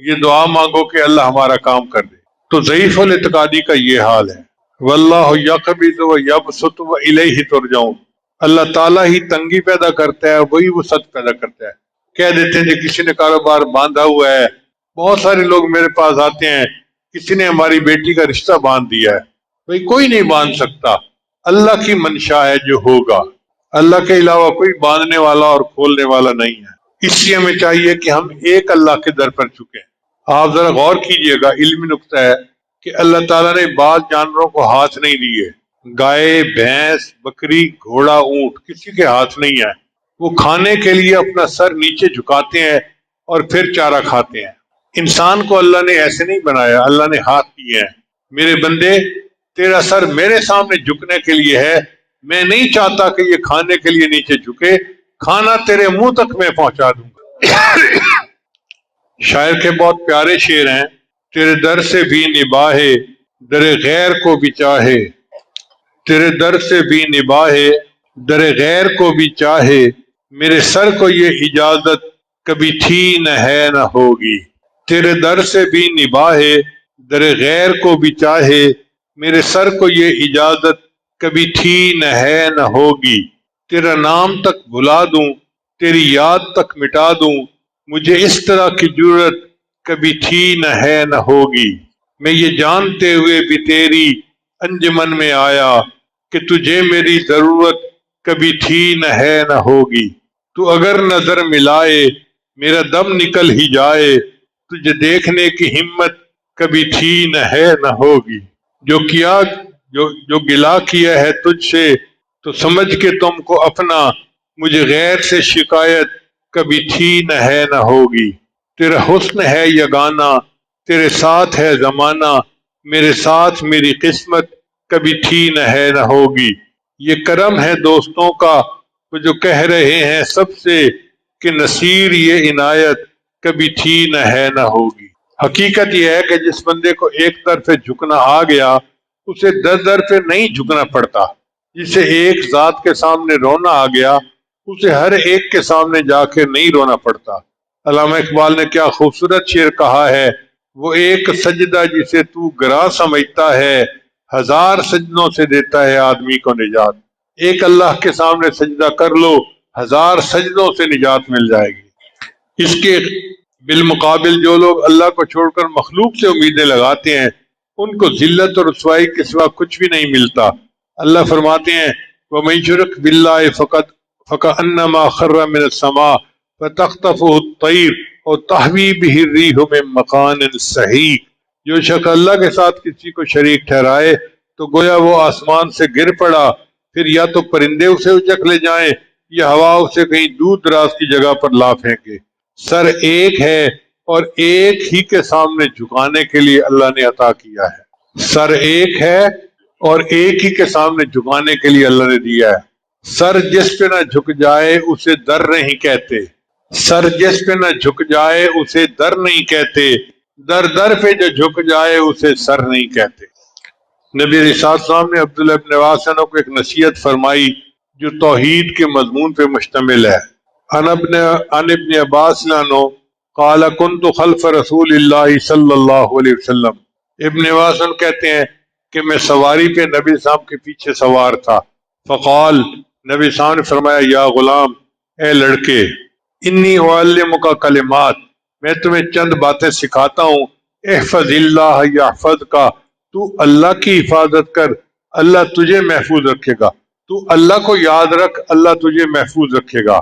یہ دعا مانگو کہ اللہ ہمارا کام کر دے۔ تو ضعیف الاعتقادی کا یہ حال ہے۔ واللہ یقبض و یبسط و الیہ ترجعون، اللہ تعالیٰ ہی تنگی پیدا کرتا ہے، وہی وسعت پیدا کرتا ہے۔ کہہ دیتے ہیں کہ کسی نے کاروبار باندھا ہوا ہے، بہت سارے لوگ میرے پاس آتے ہیں کسی نے ہماری بیٹی کا رشتہ باندھ دیا ہے۔ بھئی کوئی نہیں باندھ سکتا، اللہ کی منشا ہے جو ہوگا، اللہ کے علاوہ کوئی باندھنے والا اور کھولنے والا نہیں ہے۔ اس لیے ہمیں چاہیے کہ ہم ایک اللہ کے در پر چکیں۔ آپ ذرا غور کیجئے گا، علمی نکتہ ہے کہ اللہ تعالیٰ نے بعض جانوروں کو ہاتھ نہیں دیے، گائے، بھینس، بکری، گھوڑا، اونٹ کسی کے ہاتھ نہیں ہے۔ وہ کھانے کے لیے اپنا سر نیچے جھکاتے ہیں اور پھر چارہ کھاتے ہیں۔ انسان کو اللہ نے ایسے نہیں بنایا، اللہ نے ہاتھ دیے ہیں۔ میرے بندے تیرا سر میرے سامنے جھکنے کے لیے ہے، میں نہیں چاہتا کہ یہ کھانے کے لیے نیچے جھکے، کھانا تیرے منہ تک میں پہنچا دوں گا۔ شاعر کے بہت پیارے شعر ہیں۔ تیرے در سے بھی نباہے در غیر کو بھی چاہے، تیرے در سے بھی نباہے در غیر کو بھی چاہے، میرے سر کو یہ اجازت کبھی تھی نہ ہے نہ ہوگی۔ تیرے در سے بھی نباہے در غیر کو بھی چاہے، میرے سر کو یہ اجازت کبھی تھی نہ ہے نہ ہوگی۔ تیرا نام تک بھلا دوں تیری یاد تک مٹا دوں، مجھے اس طرح کی جرت کبھی تھی نہ ہے نہ ہوگی۔ میں یہ جانتے ہوئے بھی تیری انجمن میں آیا کہ تجھے میری ضرورت کبھی تھی نہ ہے نہ ہوگی۔ تو اگر نظر ملائے میرا دم نکل ہی جائے، تجھے دیکھنے کی ہمت کبھی تھی نہ ہے نہ ہوگی۔ جو گلا کیا ہے تجھ سے تو سمجھ کے تم کو اپنا، مجھے غیر سے شکایت کبھی تھی نہ ہے نہ ہوگی۔ تیرا حسن ہے یگانہ تیرے ساتھ ہے زمانہ، میرے ساتھ میری قسمت کبھی تھی نہ ہے نہ ہوگی۔ یہ کرم ہے دوستوں کا وہ جو کہہ رہے ہیں سب سے کہ نصیر یہ عنایت کبھی تھی نہ ہے نہ ہوگی۔ حقیقت یہ ہے کہ جس بندے کو ایک طرف جھکنا آ گیا اسے در در پہ نہیں جھکنا پڑتا۔ جسے ایک ذات کے سامنے رونا آ گیا اسے ہر ایک کے سامنے جا کے نہیں رونا پڑتا۔ علامہ اقبال نے کیا خوبصورت شعر کہا ہے، وہ ایک سجدہ جسے تو گراں سمجھتا ہے، ہزار سجدوں سے دیتا ہے آدمی کو نجات۔ ایک اللہ کے سامنے سجدہ کر لو، ہزار سجدوں سے نجات مل جائے گی۔ اس کے بالمقابل جو لوگ اللہ کو چھوڑ کر مخلوق سے امیدیں لگاتے ہیں ان کو ذلت اور رسوائی کے سوا کچھ بھی نہیں ملتا۔ اللہ فرماتے ہیں وَمَن يُشْرِكْ بِاللَّهِ فَكَأَنَّمَا خَرَّ مِنَ السَّمَاءِ فَتَخْطَفُهُ الطَّيْرُ أَوْ تَهْوِي بِهِ الرِّيحُ مِن مَّكَانٍ سَحِيقٍ۔ جو شخص اللہ کے ساتھ کسی کو شریک ٹھہرائے تو گویا وہ آسمان سے گر پڑا، پھر یا تو پرندے اسے اچک لے جائیں یا ہوا اسے کہیں دور دراز کی جگہ پر لا پھینکے۔ سر ایک ہے اور ایک ہی کے سامنے جھکانے کے لیے اللہ نے عطا کیا ہے۔ سر ایک ہے اور ایک ہی کے سامنے جھکانے کے لیے اللہ نے دیا ہے۔ سر جس پہ نہ جھک جائے اسے در نہیں کہتے، سر جس پہ نہ جھک جائے اسے در نہیں کہتے، در در پہ جو جھک جائے اسے سر نہیں کہتے۔ نبی علیہ السلام نے عبداللہ ابن عباس کو ایک نصیحت فرمائی جو توحید کے مضمون پہ مشتمل ہے۔ عن ابن عباس عنہ قال كنت خلف رسول اللہ صلی اللہ علیہ وسلم، ابن عباس کہتے ہیں کہ میں سواری پہ نبی صاحب کے پیچھے سوار تھا۔ فقال، نبی صاحب نے فرمایا یا غلام، اے لڑکے، انی اعلمک کلمات، میں تمہیں چند باتیں سکھاتا ہوں، احفظ اللہ یحفظک، تو اللہ کی حفاظت کر اللہ تجھے محفوظ رکھے گا، تو اللہ کو یاد رکھ اللہ تجھے محفوظ رکھے گا۔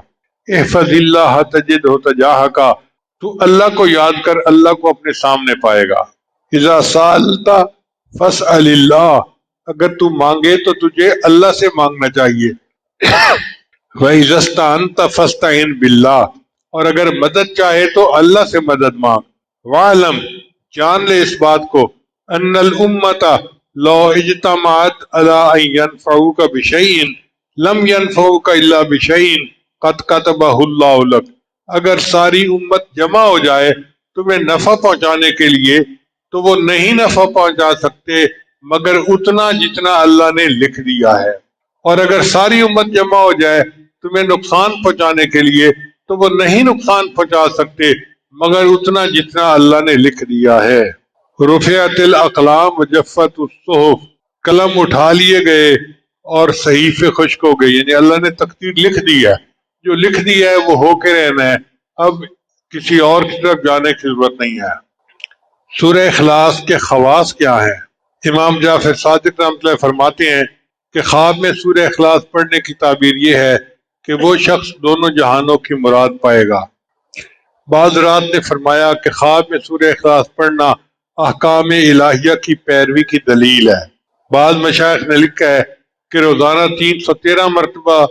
احفظ اللہ تجدہ تجاہک، تو اللہ کو یاد کر اللہ کو اپنے سامنے پائے گا۔ اذا سألت فاسأل اللہ، اگر تو مانگے تو تجھے اللہ سے مانگنا چاہیے۔ وَإِذَا اسْتَعَنْتَ فَاسْتَعِنْ بِاللَّهِ، اور اگر مدد چاہے تو اللہ سے مدد مانگ۔ وَاعْلَمْ، جان لے اس بات کو، أَنَّ الْأُمَّةَ لَوْ اجْتَمَعَتْ عَلَىٰ أَن يَنفَعُوكَ بِشَيْءٍ لَمْ يَنفَعُوكَ إِلَّا بِشَيْءٍ قَدْ كَتَبَهُ اللَّهُ لَكَ، اگر ساری امت جمع ہو جائے تمہیں نفع پہنچانے کے لیے تو وہ نہیں نفع پہنچا سکتے مگر اتنا جتنا اللہ نے لکھ دیا ہے، اور اگر ساری امت جمع ہو جائے تمہیں نقصان پہنچانے کے لیے تو وہ نہیں نقصان پہنچا سکتے مگر اتنا جتنا اللہ نے لکھ دیا ہے۔ رفعت الاقلام وجفت الصحف، قلم اٹھا لیے گئے اور صحیفے خشک ہو گئے، یعنی اللہ نے تقدیر لکھ دی ہے، جو لکھ دیا ہے وہ ہو کے رہنا ہے، اب کسی اور کی طرف جانے کی ضرورت نہیں ہے۔ سورہ اخلاص کے خواص کیا ہیں؟ امام جعفر صادق رحمۃ اللہ فرماتے ہیں کہ خواب میں سورہ اخلاص پڑھنے کی تعبیر یہ ہے کہ وہ شخص دونوں جہانوں کی مراد پائے گا۔ بعض رات نے فرمایا کہ خواب میں سورہ اخلاص پڑھنا احکام الہیہ کی پیروی کی دلیل ہے۔ بعض مشائخ نے لکھا ہے کہ روزانہ 313 مرتبہ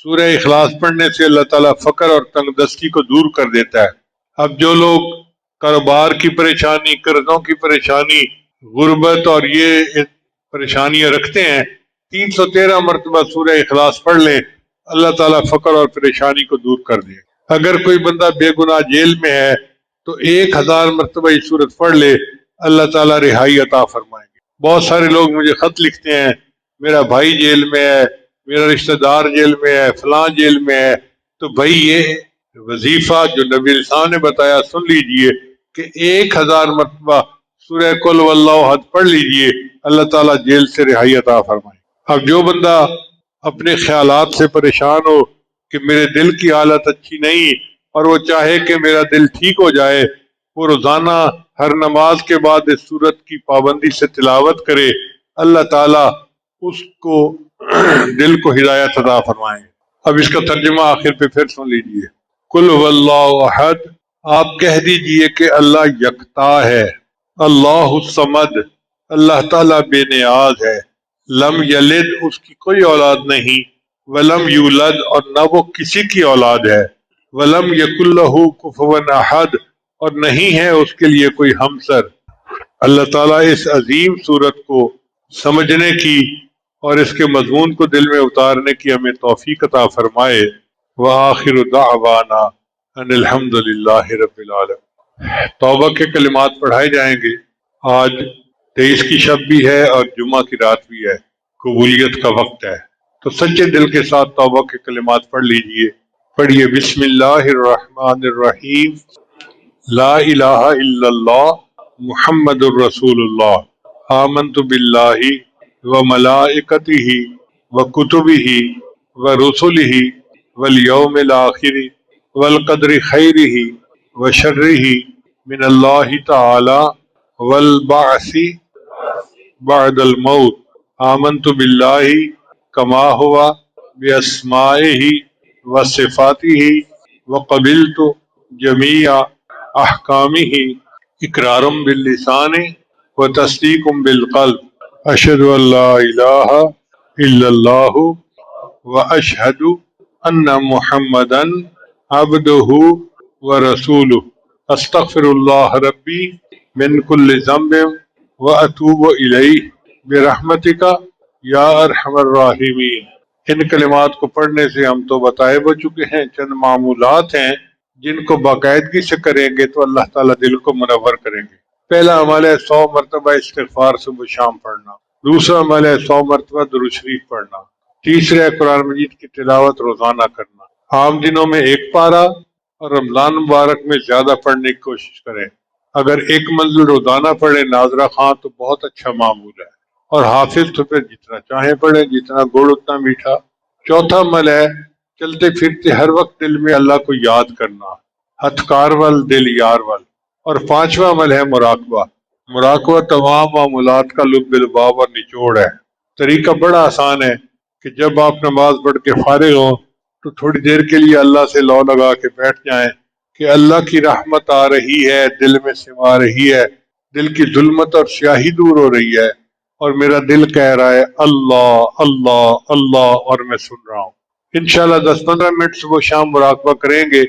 سورہ اخلاص پڑھنے سے اللہ تعالیٰ فقر اور تنگ دستی کو دور کر دیتا ہے۔ اب جو لوگ کاروبار کی پریشانی، قرضوں کی پریشانی، غربت اور یہ پریشانیاں رکھتے ہیں 313 مرتبہ سورہ اخلاص پڑھ لیں، اللہ تعالیٰ فقر اور پریشانی کو دور کر دے۔ اگر کوئی بندہ بے گناہ جیل میں ہے تو 1000 مرتبہ یہ سورت پڑھ لے، اللہ تعالیٰ رہائی عطا فرمائیں گے۔ بہت سارے لوگ مجھے خط لکھتے ہیں، میرا بھائی جیل میں ہے، میرا رشتہ دار جیل میں ہے، فلاں جیل میں ہے، تو بھائی یہ وظیفہ جو نبی الاسلام نے بتایا سن لیجئے کہ 1000 مرتبہ سورہ قل واللہ احد پڑھ لیجئے، اللہ تعالیٰ جیل سے رہائی عطا فرمائے۔ اب جو بندہ اپنے خیالات سے پریشان ہو کہ میرے دل کی حالت اچھی نہیں اور وہ چاہے کہ میرا دل ٹھیک ہو جائے، وہ روزانہ ہر نماز کے بعد اس سورت کی پابندی سے تلاوت کرے، اللہ تعالیٰ اس کو دل کو ہدایت عطا فرمائیں۔ اب اس کا ترجمہ آخر پہ پھر سن لیجئے۔ قل هو اللہ احد، آپ کہہ دیجئے کہ اللہ یکتا ہے، اللہ الصمد، اللہ تعالیٰ بے نیاز ہے، لم یلد، اس کی کوئی اولاد نہیں، ولم یولد، اور نہ وہ کسی کی اولاد ہے، ولم یکن لہ کفوا احد، اور نہیں ہے اس کے لیے کوئی ہمسر۔ اللہ تعالیٰ اس عظیم صورت کو سمجھنے کی اور اس کے مضمون کو دل میں اتارنے کی ہمیں توفیق عطا فرمائے۔ وآخر دعوانا ان الحمد للہ رب العالمین۔ توبہ کے کلمات پڑھائے جائیں گے۔ آج 23 کی شب بھی ہے اور جمعہ کی رات بھی ہے، قبولیت کا وقت ہے، تو سچے دل کے ساتھ توبہ کے کلمات پڑھ لیجئے۔ پڑھیے بسم اللہ الرحمن الرحیم، لا الہ الا اللہ محمد الرسول اللہ، آمنت باللہ وملائکتہ وکتبہ ورسلہ والیوم الآخر والقدر خیرہ وشرہ من اللہ تعالی والبعث بعد الموت، آمنت باللہ کما ہوا باسمائہ وصفاتہ وقبلت جمیع احکامہ اقرار باللسان وتصدیق بالقلب، اشہد ان لا الہ الا اللہ واشہد ان محمدا عبدہ ورسولہ، استغفر اللہ ربی من کل ذنب واتوب الیہ برحمتک یا ارحم الراحمین۔ ان کلمات کو پڑھنے سے ہم تو بتائے ہو چکے ہیں، چند معمولات ہیں جن کو باقاعدگی سے کریں گے تو اللہ تعالیٰ دل کو منور کریں گے۔ پہلا عمل ہے 100 مرتبہ استغفار صبح شام پڑھنا، دوسرا عمل ہے 100 مرتبہ درود شریف پڑھنا، تیسرا ہے قرآن مجید کی تلاوت روزانہ کرنا، عام دنوں میں 1 پارہ اور رمضان مبارک میں زیادہ پڑھنے کی کوشش کریں۔ اگر 1 منزل روزانہ پڑھیں ناظرہ خواں تو بہت اچھا معمول ہے، اور حافظ تو پھر جتنا چاہیں پڑھیں، جتنا گڑ اتنا میٹھا۔ چوتھا عمل ہے چلتے پھرتے ہر وقت دل میں اللہ کو یاد کرنا، ہتھ کار ول دل یار ول۔ اور 5واں عمل ہے مراقبہ۔ مراقبہ تمام معاملات کا لب لباب اور نچوڑ ہے۔ طریقہ بڑا آسان ہے کہ جب آپ نماز پڑھ کے فارغ ہوں تو تھوڑی دیر کے لیے اللہ سے لو لگا کے بیٹھ جائیں کہ اللہ کی رحمت آ رہی ہے، دل میں سما رہی ہے، دل کی ظلمت اور سیاہی دور ہو رہی ہے، اور میرا دل کہہ رہا ہے اللہ اللہ اللہ، اور میں سن رہا ہوں۔ انشاءاللہ 10-15 منٹ صبح شام مراقبہ کریں گے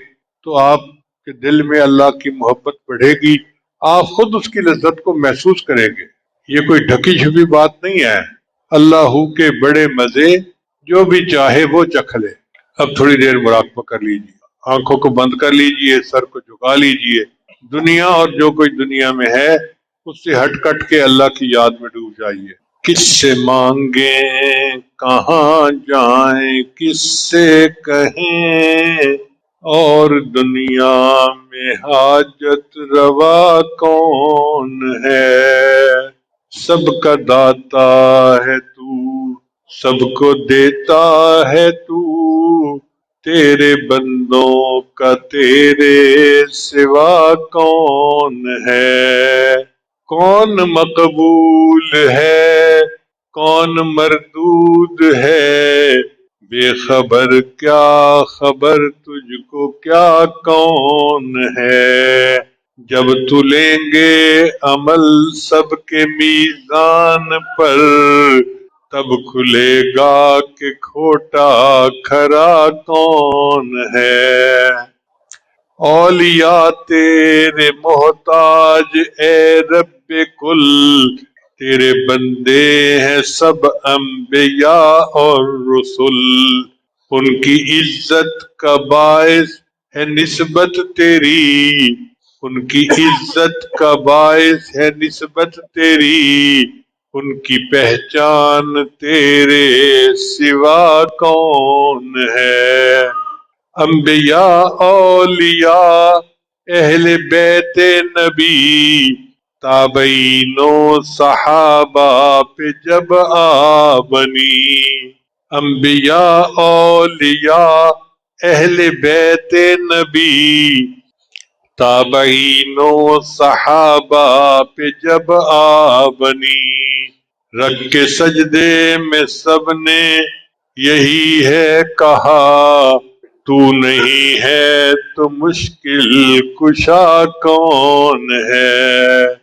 تو آپ کے دل میں اللہ کی محبت بڑھے گی، آپ خود اس کی لذت کو محسوس کریں گے۔ یہ کوئی ڈھکی چھپی بات نہیں ہے، اللہ کے بڑے مزے جو بھی چاہے وہ چکھ لے۔ اب تھوڑی دیر مراقبہ کر لیجیے، آنکھوں کو بند کر لیجیے، سر کو جھکا لیجیے، دنیا اور جو کوئی دنیا میں ہے اس سے ہٹ کٹ کے اللہ کی یاد میں ڈوب جائیے۔ کس سے مانگیں کہاں جائیں، کس سے کہیں، اور دنیا میں حاجت روا کون ہے، سب کا داتا ہے تو، سب کو دیتا ہے تو، تیرے بندوں کا تیرے سوا کون ہے، کون مقبول ہے کون مردود ہے، بے خبر کیا خبر تجھ کو کیا کون ہے، جب تو لیں گے عمل سب کے میزان پر، تب کھلے گا کہ کھوٹا کھرا کون ہے، اولیاء تیرے محتاج اے رب کل، تیرے بندے ہیں سب انبیاء اور رسل، ان کی عزت کا باعث ہے نسبت تیری، ان کی عزت کا باعث ہے نسبت تیری، ان کی پہچان تیرے سوا کون ہے۔ انبیاء اولیاء اہل بیت نبی، تابعین و صحابہ پہ جب آ بنی، انبیاء اولیاء اہل بیت نبی، تابعین و صحابہ پہ جب آ بنی، رکھ کے سجدے میں سب نے یہی ہے کہا، تو نہیں ہے تو مشکل کشا کون ہے۔